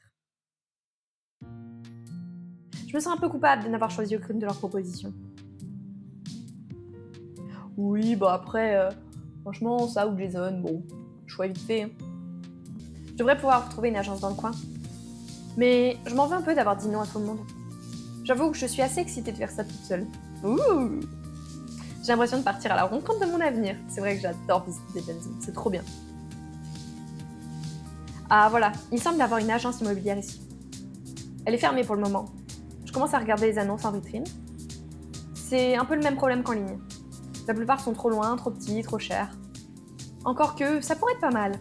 Je me sens un peu coupable de n'avoir choisi aucune de leurs propositions. Oui, bah après, franchement, ça ou Jason, bon, choix vite fait. Hein. Je devrais pouvoir trouver une agence dans le coin. Mais je m'en veux un peu d'avoir dit non à tout le monde. J'avoue que je suis assez excitée de faire ça toute seule. Ouh! J'ai l'impression de partir à la rencontre de mon avenir. C'est vrai que j'adore visiter des benzines, c'est trop bien. Ah voilà, il semble y avoir une agence immobilière ici. Elle est fermée pour le moment. Je commence à regarder les annonces en vitrine. C'est un peu le même problème qu'en ligne. La plupart sont trop loin, trop petits, trop chers. Encore que, ça pourrait être pas mal.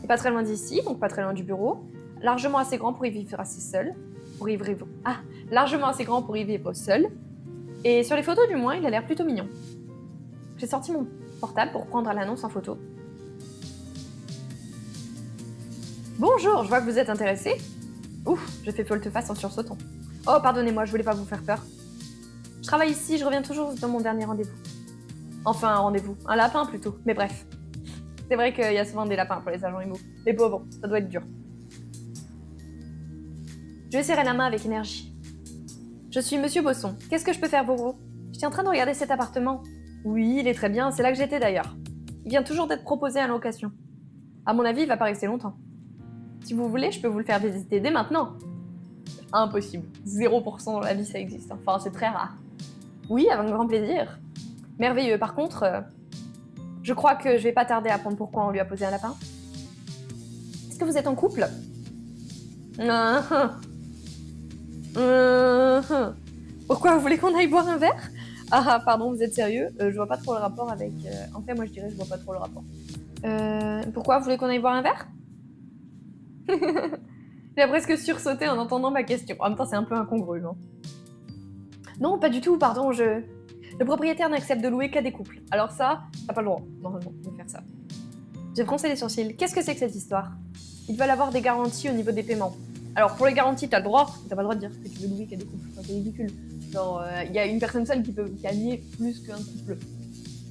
Et pas très loin d'ici, donc pas très loin du bureau. Largement assez grand pour y vivre assez seul. Largement assez grand pour y vivre seul. Et sur les photos du moins, il a l'air plutôt mignon. J'ai sorti mon portable pour prendre l'annonce en photo. Bonjour, je vois que vous êtes intéressé. Ouf, j'ai fait volte-face en sursautant. Oh, pardonnez-moi, je voulais pas vous faire peur. Je travaille ici, je reviens toujours dans mon dernier rendez-vous. Enfin, un rendez-vous. Un lapin plutôt, mais bref. C'est vrai qu'il y a souvent des lapins pour les agents immo. Les pauvres, ça doit être dur. Je vais serrer la main avec énergie. Je suis Monsieur Bosson. Qu'est-ce que je peux faire pour vous? J'étais en train de regarder cet appartement. Oui, il est très bien, c'est là que j'étais d'ailleurs. Il vient toujours d'être proposé à location. À mon avis, il va pas rester longtemps. Si vous voulez, je peux vous le faire visiter dès maintenant. Impossible. 0% dans la vie, ça existe. Enfin, c'est très rare. Oui, avec grand plaisir. Merveilleux. Par contre, je crois que je vais pas tarder à apprendre pourquoi on lui a posé un lapin. Est-ce que vous êtes en couple? Pourquoi vous voulez qu'on aille boire un verre? Ah, pardon, vous êtes sérieux? Je vois pas trop le rapport avec... En fait, moi, je dirais je vois pas trop le rapport. Pourquoi vous voulez qu'on aille boire un verre? J'ai presque sursauté en entendant ma question. En même temps, c'est un peu incongru, non? Non, pas du tout, pardon, Le propriétaire n'accepte de louer qu'à des couples. Alors ça, t'as pas le droit, normalement, de faire ça. J'ai froncé les sourcils. Qu'est-ce que c'est que cette histoire? Ils veulent avoir des garanties au niveau des paiements. Alors, pour les garanties, t'as le droit, t'as pas le droit de dire que tu veux louer qu'à des couples. Enfin, c'est ridicule. Genre, y a une personne seule qui peut gagner plus qu'un couple.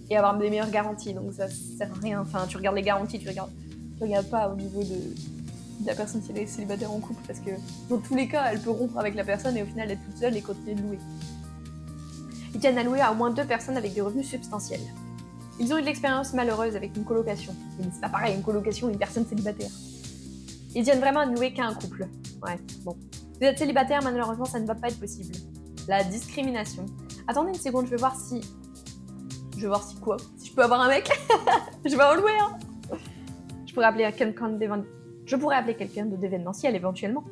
Et avoir des meilleures garanties, donc ça sert à rien. Enfin, tu regardes les garanties, tu regardes pas au niveau de la personne si elle est célibataire en couple, parce que dans tous les cas, elle peut rompre avec la personne et au final être toute seule et continuer de louer. Ils tiennent à louer à au moins 2 personnes avec des revenus substantiels. Ils ont eu de l'expérience malheureuse avec une colocation. Mais c'est pas pareil, une colocation et une personne célibataire. Ils tiennent vraiment à ne louer qu'à un couple. Ouais, bon. Si vous êtes célibataire, malheureusement, ça ne va pas être possible. La discrimination. Attendez une seconde, je vais voir si quoi? Si je peux avoir un mec? Je vais en louer, hein. Je pourrais appeler quelqu'un d'événementiel éventuellement.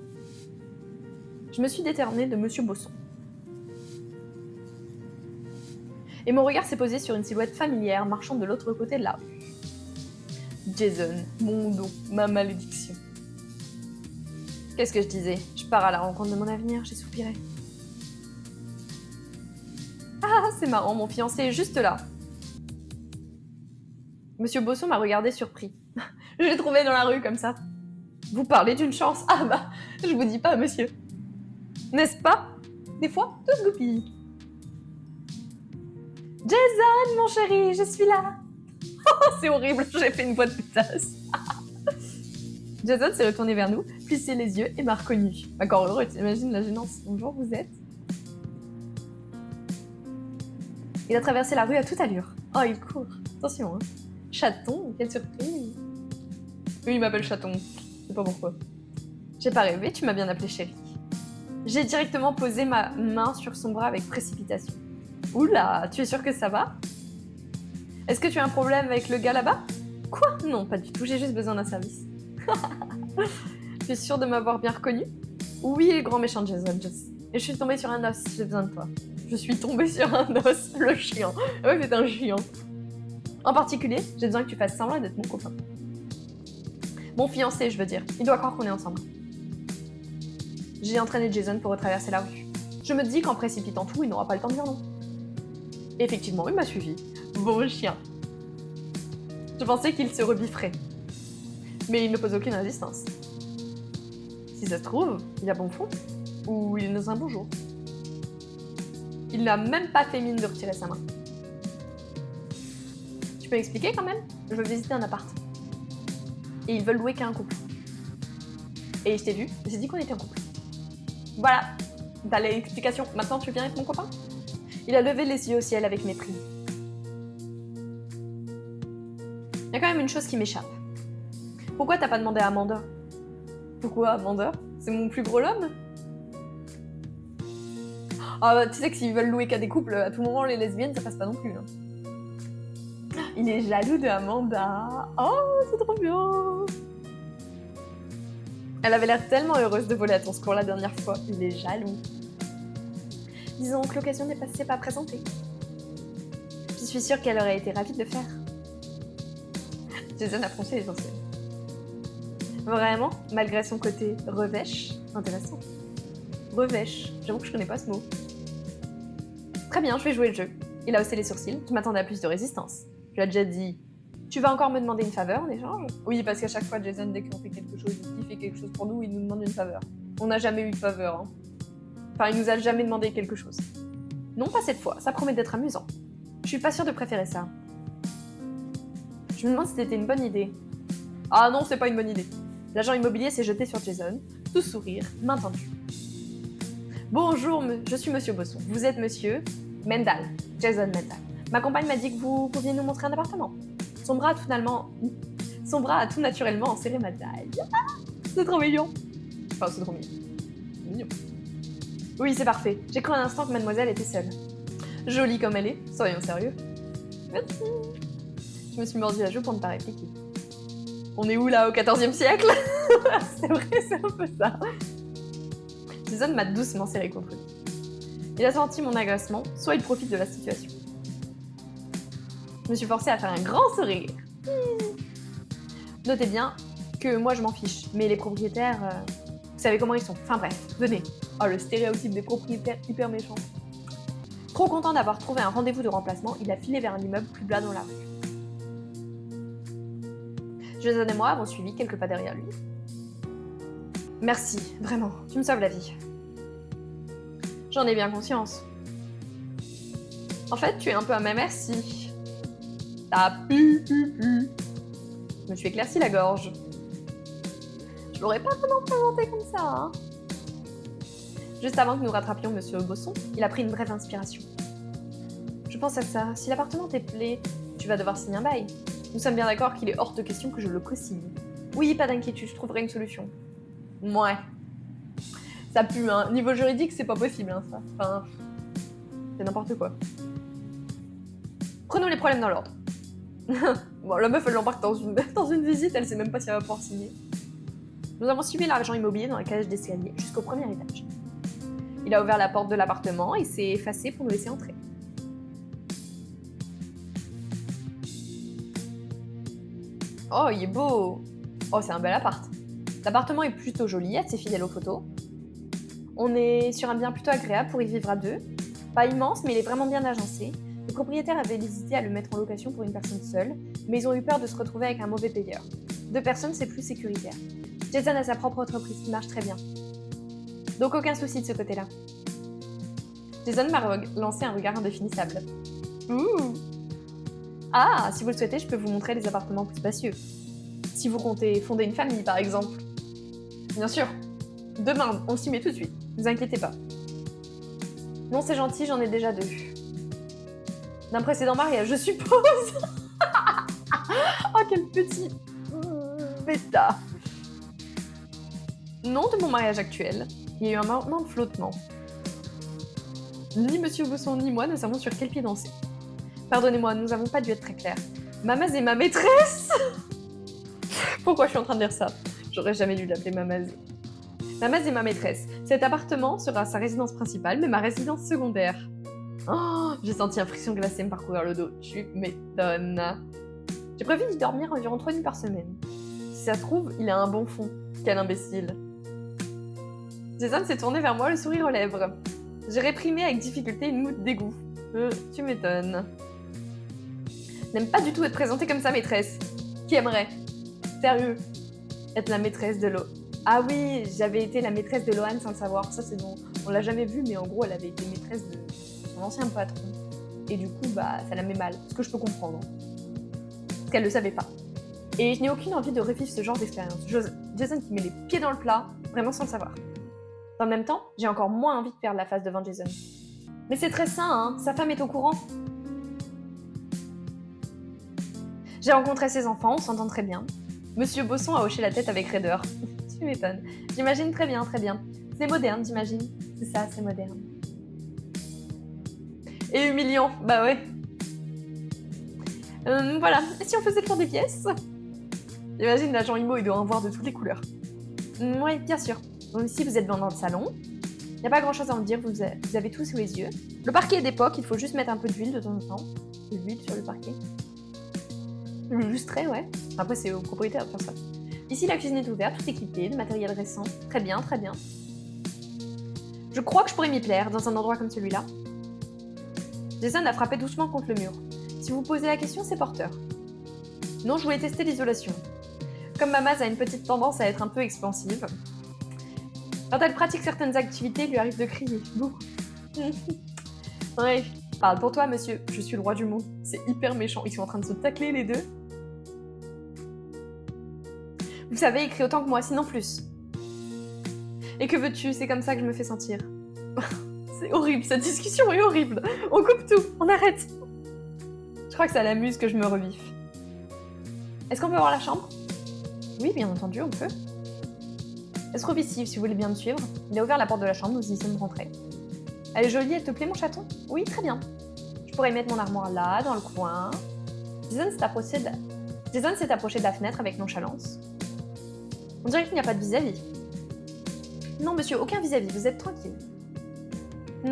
Je me suis détournée de Monsieur Bosson. Et mon regard s'est posé sur une silhouette familière marchant de l'autre côté de la rue. Jason, mon dos, ma malédiction. Qu'est-ce que je disais? Je pars à la rencontre de mon avenir, j'ai soupiré. Ah, c'est marrant, mon fiancé est juste là. Monsieur Bosson m'a regardé surpris. Je l'ai trouvé dans la rue comme ça. Vous parlez d'une chance? Ah bah, je vous dis pas, monsieur. N'est-ce pas? Des fois, tout se goupille. Jason, mon chéri, je suis là. Oh, c'est horrible, j'ai fait une voix de putasse. Jason s'est retourné vers nous, plissé les yeux et m'a reconnu. Encore heureux, t'imagines la gênance. Bonjour, vous êtes? Il a traversé la rue à toute allure. Oh, il court. Attention, hein. Chaton, quelle surprise. Oui, il m'appelle Chaton. Je sais pas pourquoi. J'ai pas rêvé, tu m'as bien appelé chérie. J'ai directement posé ma main sur son bras avec précipitation. Oula, tu es sûre que ça va? Est-ce que tu as un problème avec le gars là-bas? Quoi? Non, pas du tout, j'ai juste besoin d'un service. Tu es sûre de m'avoir bien reconnu? Oui, le grand méchant Jason. Et je suis tombée sur un os, j'ai besoin de toi. Je suis tombée sur un os, le chien. Ouais, c'est un chien. En particulier, j'ai besoin que tu fasses semblant d'être mon copain. Mon fiancé, je veux dire. Il doit croire qu'on est ensemble. J'ai entraîné Jason pour retraverser la rue. Je me dis qu'en précipitant tout, il n'aura pas le temps de dire non. Effectivement, il m'a suivi. Bon chien. Je pensais qu'il se rebifferait. Mais il ne pose aucune résistance. Si ça se trouve, il a bon fond. Ou il est dans un bon jour. Il n'a même pas fait mine de retirer sa main. Tu peux expliquer quand même? Je veux visiter un appart. Et ils veulent louer qu'un couple. Et je t'ai vu, j'ai dit qu'on était un couple. Voilà, t'as l'explication. Maintenant tu viens être mon copain? Il a levé les yeux au ciel avec mépris. Il y a quand même une chose qui m'échappe. Pourquoi t'as pas demandé à Amanda? Pourquoi Amanda? C'est mon plus gros l'homme? Ah, tu sais que s'ils veulent louer qu'à des couples, à tout moment les lesbiennes, ça passe pas non plus. Hein. Il est jaloux de Amanda. Oh, c'est trop bien. Elle avait l'air tellement heureuse de voler à ton secours la dernière fois. Il est jaloux. Disons que l'occasion n'est pas présentée. Je suis sûre qu'elle aurait été ravie de le faire. Jason a froncé les sourcils. Vraiment, malgré son côté revêche, intéressant. Revêche, j'avoue que je connais pas ce mot. Très bien, je vais jouer le jeu. Il a haussé les sourcils, je m'attendais à plus de résistance. Je lui ai déjà dit, tu vas encore me demander une faveur en échange? Oui, parce qu'à chaque fois, Jason, dès qu'on fait quelque chose, il fait quelque chose pour nous, il nous demande une faveur. On n'a jamais eu de faveur. Hein. Enfin, il nous a jamais demandé quelque chose. Non, pas cette fois, ça promet d'être amusant. Je suis pas sûre de préférer ça. Je me demande si c'était une bonne idée. Ah non, c'est pas une bonne idée. L'agent immobilier s'est jeté sur Jason, tout sourire, main tendue. Bonjour, je suis Monsieur Bosson. Vous êtes Monsieur Mendal, Jason Mendal. Ma compagne m'a dit que vous pouviez nous montrer un appartement. Son bras a tout naturellement enserré ma taille. Ah, c'est trop mignon. Enfin, c'est trop mignon. Mignon. Oui, c'est parfait. J'ai cru un instant que mademoiselle était seule. Jolie comme elle est, soyons sérieux. Merci. Je me suis mordu la joue pour ne pas répliquer. On est où là, au XIVe siècle? C'est vrai, c'est un peu ça. Jason m'a doucement serré contre lui. Il a senti mon agacement, soit il profite de la situation. Je me suis forcée à faire un grand sourire. Notez bien que moi je m'en fiche, mais les propriétaires, vous savez comment ils sont. Enfin bref, venez. Oh, le stéréotype des propriétaires hyper méchants. Trop content d'avoir trouvé un rendez-vous de remplacement, il a filé vers un immeuble plus bas dans la rue. Jason et moi avons suivi quelques pas derrière lui. Merci, vraiment, tu me sauves la vie. J'en ai bien conscience. En fait, tu es un peu à ma merci. T'as pu. Je me suis éclairci la gorge. Je l'aurais pas vraiment présenté comme ça, hein. Juste avant que nous rattrapions Monsieur Bosson, il a pris une brève inspiration. Je pense à ça, si l'appartement te plaît, tu vas devoir signer un bail. Nous sommes bien d'accord qu'il est hors de question que je le co-signe. Oui, pas d'inquiétude, je trouverai une solution. Ouais. Ça pue, hein. Niveau juridique, c'est pas possible, hein, ça. Enfin, c'est n'importe quoi. Prenons les problèmes dans l'ordre. Bon, la meuf, elle l'embarque dans une visite, elle sait même pas si elle va pouvoir signer. Nous avons suivi l'agent immobilier dans la cage d'escalier jusqu'au premier étage. Il a ouvert la porte de l'appartement et s'est effacé pour nous laisser entrer. Oh, il est beau! Oh, c'est un bel appart. L'appartement est plutôt joli, assez fidèle aux photos. On est sur un bien plutôt agréable pour y vivre à deux. Pas immense, mais il est vraiment bien agencé. Les propriétaires avaient hésité à le mettre en location pour une personne seule, mais ils ont eu peur de se retrouver avec un mauvais payeur. 2 personnes, c'est plus sécuritaire. Jason a sa propre entreprise qui marche très bien. Donc aucun souci de ce côté-là. Jason m'a lancé un regard indéfinissable. Ouh! Ah, si vous le souhaitez, je peux vous montrer les appartements plus spacieux. Si vous comptez fonder une famille, par exemple. Bien sûr. Demain, on s'y met tout de suite. Ne vous inquiétez pas. Non, c'est gentil, j'en ai déjà 2. D'un précédent mariage, je suppose. Oh, quel petit bêta. Non, de mon mariage actuel, il y a eu un moment de flottement. Ni Monsieur Bosson ni moi ne savons sur quel pied danser. Pardonnez-moi, nous n'avons pas dû être très clairs. Mamaz est ma maîtresse. Pourquoi je suis en train de dire ça? J'aurais jamais dû l'appeler Mamaz. Mamaz est ma maîtresse. Cet appartement sera sa résidence principale, mais ma résidence secondaire. Oh, j'ai senti un frisson glacé me parcourir le dos. Tu m'étonnes. J'ai prévu d'y dormir environ 3 nuits par semaine. Si ça se trouve, il a un bon fond. Quel imbécile. Jason s'est tourné vers moi, le sourire aux lèvres. J'ai réprimé avec difficulté une moue de dégoût. Tu m'étonnes. N'aime pas du tout être présentée comme sa maîtresse. Qui aimerait? Sérieux, être la maîtresse de Lo. Ah oui, j'avais été la maîtresse de Lohan sans le savoir. Ça, c'est bon. On l'a jamais vu, mais en gros, elle avait été maîtresse de son ancien patron. Et du coup, ça la met mal. Ce que je peux comprendre. Parce qu'elle le savait pas. Et je n'ai aucune envie de revivre ce genre d'expérience. Jason qui met les pieds dans le plat, vraiment sans le savoir. En même temps, j'ai encore moins envie de perdre la face devant Jason. Mais c'est très sain, hein. Sa femme est au courant. J'ai rencontré ses enfants, on s'entend très bien. Monsieur Bosson a hoché la tête avec raideur. Tu m'étonnes. J'imagine très bien, très bien. C'est moderne, j'imagine. C'est ça, c'est moderne. Et humiliant, bah ouais. Voilà, et si on faisait le tour des pièces? J'imagine l'agent IMO, il doit en voir de toutes les couleurs. Oui, bien sûr. Donc ici, vous êtes dans le salon. Il n'y a pas grand-chose à en dire, vous avez tout sous les yeux. Le parquet est d'époque, il faut juste mettre un peu d'huile de temps en temps. De l'huile sur le parquet. Lustré, ouais. Après, c'est au propriétaire de faire ça. Ici, la cuisine est ouverte, tout équipé, de matériel récent. Très bien, très bien. Je crois que je pourrais m'y plaire dans un endroit comme celui-là. Jason a frappé doucement contre le mur. Si vous posez la question, c'est porteur. Non, je voulais tester l'isolation. Comme Mamaz a une petite tendance à être un peu expansive, quand elle pratique certaines activités, il lui arrive de crier. Bouh. Ouais, parle pour toi, monsieur. Je suis le roi du monde. C'est hyper méchant. Ils sont en train de se tacler, les deux. Vous savez, il crie autant que moi, sinon plus. Et que veux-tu? C'est comme ça que je me fais sentir. C'est horrible, cette discussion est horrible. On coupe tout, on arrête. Je crois que ça l'amuse que je me revive. Est-ce qu'on peut voir la chambre? Oui, bien entendu, on peut. Elle se trouve ici, si vous voulez bien me suivre. Il a ouvert la porte de la chambre, nous y sommes rentrés. Elle est jolie, elle te plaît, mon chaton? Oui, très bien. Je pourrais mettre mon armoire là, dans le coin. Jason s'est approché de la fenêtre avec nonchalance. On dirait qu'il n'y a pas de vis-à-vis. Non, monsieur, aucun vis-à-vis, vous êtes tranquille.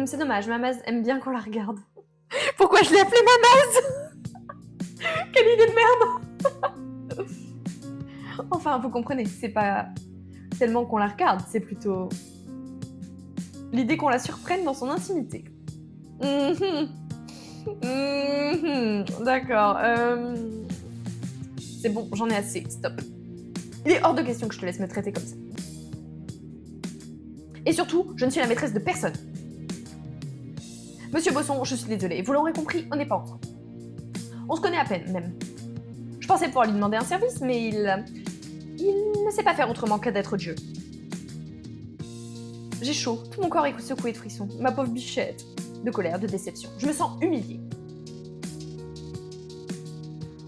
C'est dommage, Mamaz aime bien qu'on la regarde. Pourquoi je l'ai appelée Mamaz? Quelle idée de merde. Enfin, vous comprenez, c'est pas tellement qu'on la regarde, c'est plutôt l'idée qu'on la surprenne dans son intimité. D'accord. C'est bon, j'en ai assez, stop. Il est hors de question que je te laisse me traiter comme ça. Et surtout, je ne suis la maîtresse de personne. Monsieur Bosson, je suis désolée, vous l'aurez compris, on n'est pas ensemble. On se connaît à peine, même. Je pensais pouvoir lui demander un service, mais il ne sait pas faire autrement que d'être Dieu. J'ai chaud, tout mon corps est secoué de frissons. Ma pauvre bichette. De colère, de déception. Je me sens humiliée.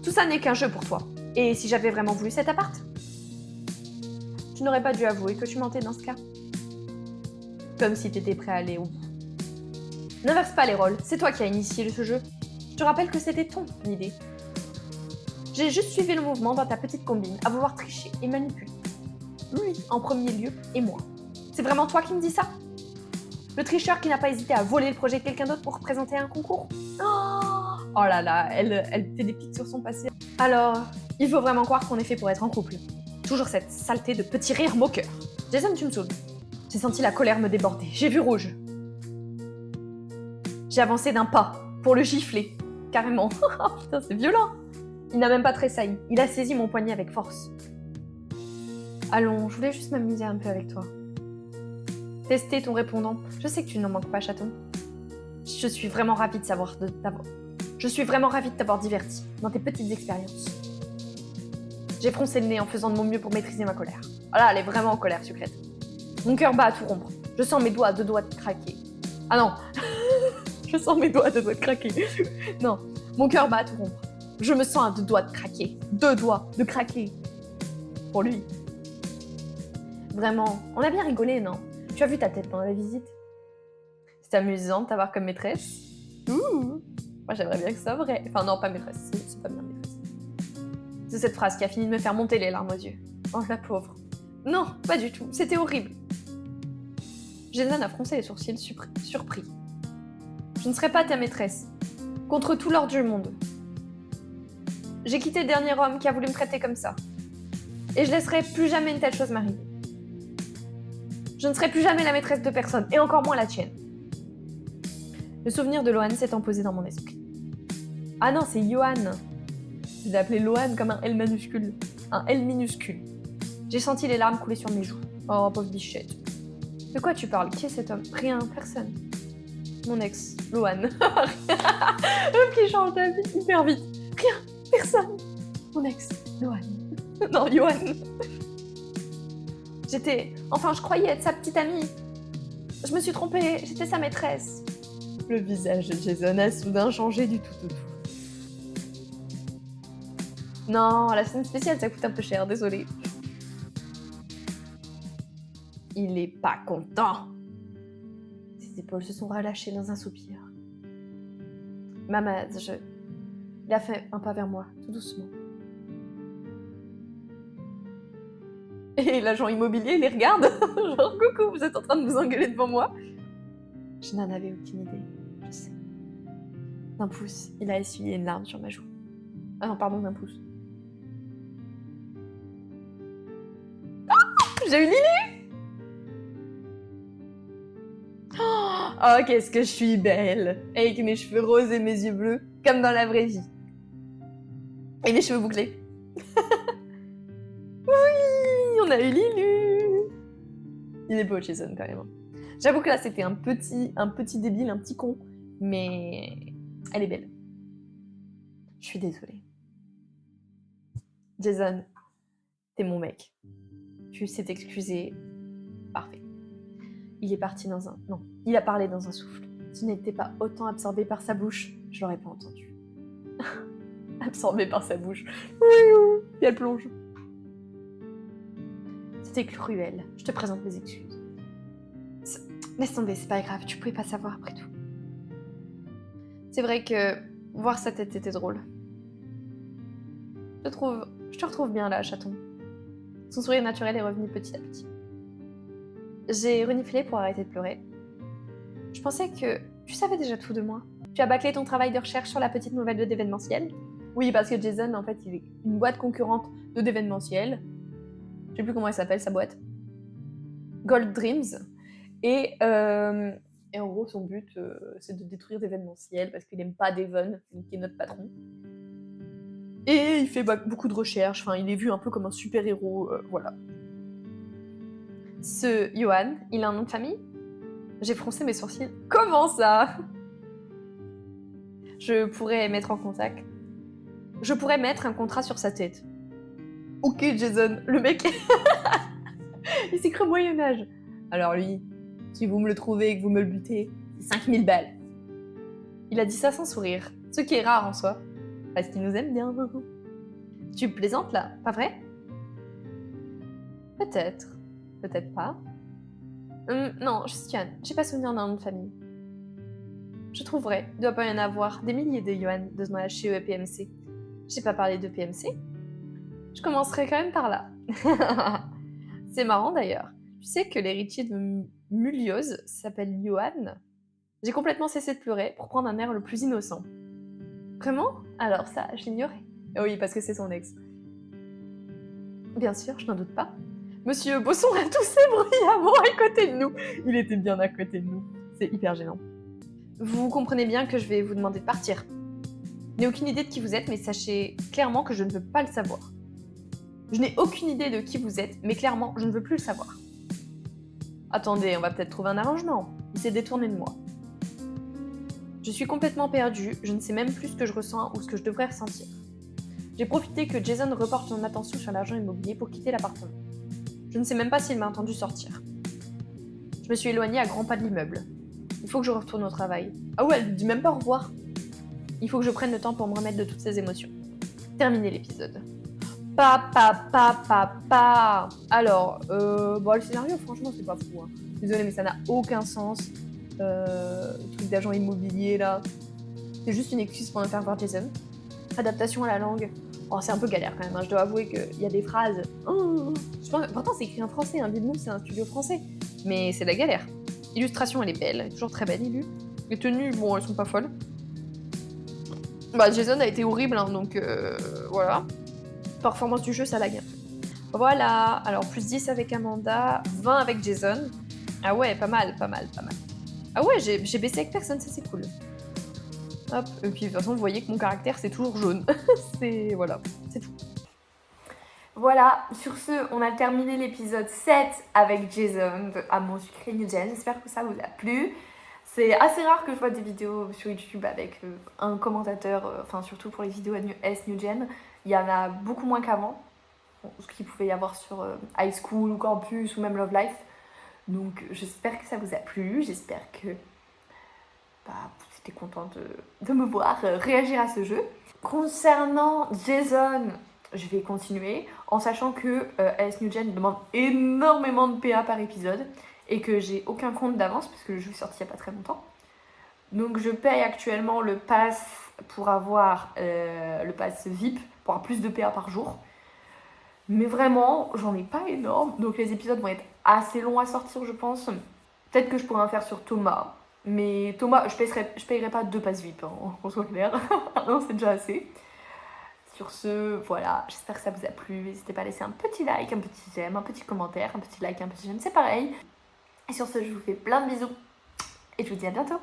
Tout ça n'est qu'un jeu pour toi. Et si j'avais vraiment voulu cet appart? Tu n'aurais pas dû avouer que tu mentais dans ce cas. Comme si t'étais prêt à aller au bout. N'inverse pas les rôles, c'est toi qui as initié ce jeu. Je te rappelle que c'était ton idée. J'ai juste suivi le mouvement dans ta petite combine, à vouloir tricher et manipuler. Lui, en premier lieu, et moi. C'est vraiment toi qui me dis ça? Le tricheur qui n'a pas hésité à voler le projet de quelqu'un d'autre pour représenter un concours? Oh là là, elle fait des pics sur son passé. Alors, il faut vraiment croire qu'on est fait pour être en couple. Toujours cette saleté de petit rire moqueur. Jason, tu me saoules. J'ai senti la colère me déborder. J'ai vu rouge. J'ai avancé d'un pas pour le gifler. Carrément. Oh putain, c'est violent. Il n'a même pas tressailli. Il a saisi mon poignet avec force. Allons, je voulais juste m'amuser un peu avec toi. Tester ton répondant. Je sais que tu n'en manques pas, chaton. Je suis vraiment ravie de t'avoir diverti dans tes petites expériences. J'ai froncé le nez en faisant de mon mieux pour maîtriser ma colère. Voilà, elle est vraiment en colère, sucrète. Mon cœur bat à tout rompre. Je sens mes doigts à 2 doigts de craquer. Ah non. Je sens mes doigts à deux doigts de craquer. Non, mon cœur bat à tout rompre. Je me sens à deux doigts de craquer. 2 doigts de craquer. Pour lui. Vraiment, on a bien rigolé, non? Tu as vu ta tête pendant la visite? C'est amusant de t'avoir comme maîtresse. Ouh. Moi, j'aimerais bien que ça soit vrai. Enfin, non, pas maîtresse. C'est pas bien maîtresse. C'est cette phrase qui a fini de me faire monter les larmes aux yeux. Oh, la pauvre. Non, pas du tout. C'était horrible. Jason a froncé les sourcils surpris. Je ne serai pas ta maîtresse. Contre tout l'ordre du monde. J'ai quitté le dernier homme qui a voulu me traiter comme ça. Et je laisserai plus jamais une telle chose m'arriver. Je ne serai plus jamais la maîtresse de personne, et encore moins la tienne. Le souvenir de Lohan s'est imposé dans mon esprit. Ah non, c'est Johan. Je l'ai appelé Lohan comme un L minuscule. Un L minuscule. J'ai senti les larmes couler sur mes joues. Oh, pauvre bichette. De quoi tu parles? Qui est cet homme? Rien, personne. Mon ex, Lohan. L'homme qui change d'avis hyper vite. Rien, personne. Mon ex, Lohan. Non, Johan. je croyais être sa petite amie. Je me suis trompée, j'étais sa maîtresse. Le visage de Jason a soudain changé du tout au tout. Non, la scène spéciale, ça coûte un peu cher, désolé. Il est pas content. Ses épaules se sont relâchées dans un soupir. Mamad, il a fait un pas vers moi, tout doucement. Et l'agent immobilier les regarde, genre coucou, vous êtes en train de vous engueuler devant moi. Je n'en avais aucune idée, je sais. D'un pouce, il a essuyé une larme sur ma joue. Ah non, pardon, d'un pouce. Oh, j'ai eu l'idée. Oh, qu'est-ce que je suis belle, avec mes cheveux roses et mes yeux bleus, comme dans la vraie vie. Et mes cheveux bouclés. Oui, on a eu Lilu. Il est beau, Jason, quand même. J'avoue que là, c'était un petit débile, un petit con, mais elle est belle. Je suis désolée. Jason, t'es mon mec. Tu sais t'excuser. Parfait. Il est parti dans un... Non, il a parlé dans un souffle. Si n'était pas autant absorbé par sa bouche, je l'aurais pas entendu. Absorbé par sa bouche. Oui, et elle plonge. C'était cruel. Je te présente mes excuses. Laisse tomber, c'est pas grave, tu pouvais pas savoir après tout. C'est vrai que voir sa tête était drôle. Je te retrouve bien là, chaton. Son sourire naturel est revenu petit à petit. J'ai reniflé pour arrêter de pleurer. Je pensais que tu savais déjà tout de moi. Tu as bâclé ton travail de recherche sur la petite nouvelle d'événementiel. Oui, parce que Jason, en fait, il est une boîte concurrente de d'événementiel. Je sais plus comment elle s'appelle, sa boîte. Gold Dreams. Et en gros, son but, c'est de détruire d'événementiel parce qu'il n'aime pas Devon, qui est notre patron. Et il fait beaucoup de recherches, enfin, il est vu un peu comme un super-héros, voilà. Ce Johan, il a un nom de famille? J'ai froncé mes sourcils. Comment ça? Je pourrais mettre un contrat sur sa tête. Ok, Jason, le mec, il s'est cru au Moyen-Âge. Alors lui, si vous me le trouvez et que vous me le butez, c'est 5000 balles. Il a dit ça sans sourire, ce qui est rare en soi, parce qu'il nous aime bien. Tu plaisantes là, pas vrai? Peut-être, peut-être pas. Non, Christiane, j'ai pas souvenir d'un nom de famille. Je trouverai, il doit pas y en avoir des milliers de Johan de ce nom chez PMC. J'ai pas parlé de PMC. Je commencerai quand même par là. C'est marrant d'ailleurs. Tu sais que l'héritier de Mulioz s'appelle Johan? J'ai complètement cessé de pleurer pour prendre un air le plus innocent. Vraiment? Alors ça, je l'ignorais. Oui, parce que c'est son ex. Bien sûr, je n'en doute pas. Monsieur Bosson a toussé bruyamment à côté de nous. Il était bien à côté de nous. C'est hyper gênant. Vous comprenez bien que je vais vous demander de partir. Je n'ai aucune idée de qui vous êtes, mais sachez clairement que je ne veux pas le savoir. Je n'ai aucune idée de qui vous êtes, mais clairement, je ne veux plus le savoir. Attendez, on va peut-être trouver un arrangement. Il s'est détourné de moi. Je suis complètement perdue, je ne sais même plus ce que je ressens ou ce que je devrais ressentir. J'ai profité que Jason reporte son attention sur l'argent immobilier pour quitter l'appartement. Je ne sais même pas s'il m'a entendu sortir. Je me suis éloignée à grands pas de l'immeuble. Il faut que je retourne au travail. Ah ouais, elle lui dit même pas au revoir. Il faut que je prenne le temps pour me remettre de toutes ces émotions. Terminer l'épisode. Alors, bon, le scénario, franchement, c'est pas fou. Hein. Désolée, mais ça n'a aucun sens. Le truc d'agent immobilier, là. C'est juste une excuse pour me faire voir Jason. Adaptation à la langue. Oh, c'est un peu galère quand même. Hein. Je dois avouer qu'il y a des phrases. Oh, je pense... Pourtant, c'est écrit en français. Hein. Vide-nous, c'est un studio français. Mais c'est la galère. Illustration, elle est belle. Elle est toujours très belle, Illu. Les tenues, bon, elles sont pas folles. Bah, Jason a été horrible, hein, donc voilà. Performance du jeu, ça lag un peu. Voilà. Alors, plus 10 avec Amanda, 20 avec Jason. Ah ouais, pas mal. Ah ouais, j'ai baissé avec personne, ça c'est cool. Hop, et puis de toute façon, vous voyez que mon caractère, c'est toujours jaune. Voilà, c'est tout. Voilà, sur ce, on a terminé l'épisode 7 avec Jason de Amour sucré New Gen. J'espère que ça vous a plu. C'est assez rare que je vois des vidéos sur YouTube avec un commentateur, enfin surtout pour les vidéos S New Gen. Il y en a beaucoup moins qu'avant, ce qu'il pouvait y avoir sur High School ou Campus ou même Love Life. Donc j'espère que ça vous a plu, j'espère que vous étiez content de me voir réagir à ce jeu. Concernant Jason, je vais continuer en sachant que S New Gen demande énormément de PA par épisode et que j'ai aucun compte d'avance parce que le jeu est sorti il n'y a pas très longtemps. Donc je paye actuellement le pass pour avoir le pass VIP pour avoir plus de PA par jour. Mais vraiment, j'en ai pas énorme. Donc les épisodes vont être assez longs à sortir, je pense. Peut-être que je pourrais en faire sur Thomas. Mais Thomas, je payerai pas 2 passes VIP, hein, qu'on soit clair. Non, c'est déjà assez. Sur ce, voilà, j'espère que ça vous a plu. N'hésitez pas à laisser un petit like, un petit j'aime, un petit commentaire, un petit like, un petit j'aime, c'est pareil. Et sur ce, je vous fais plein de bisous. Et je vous dis à bientôt.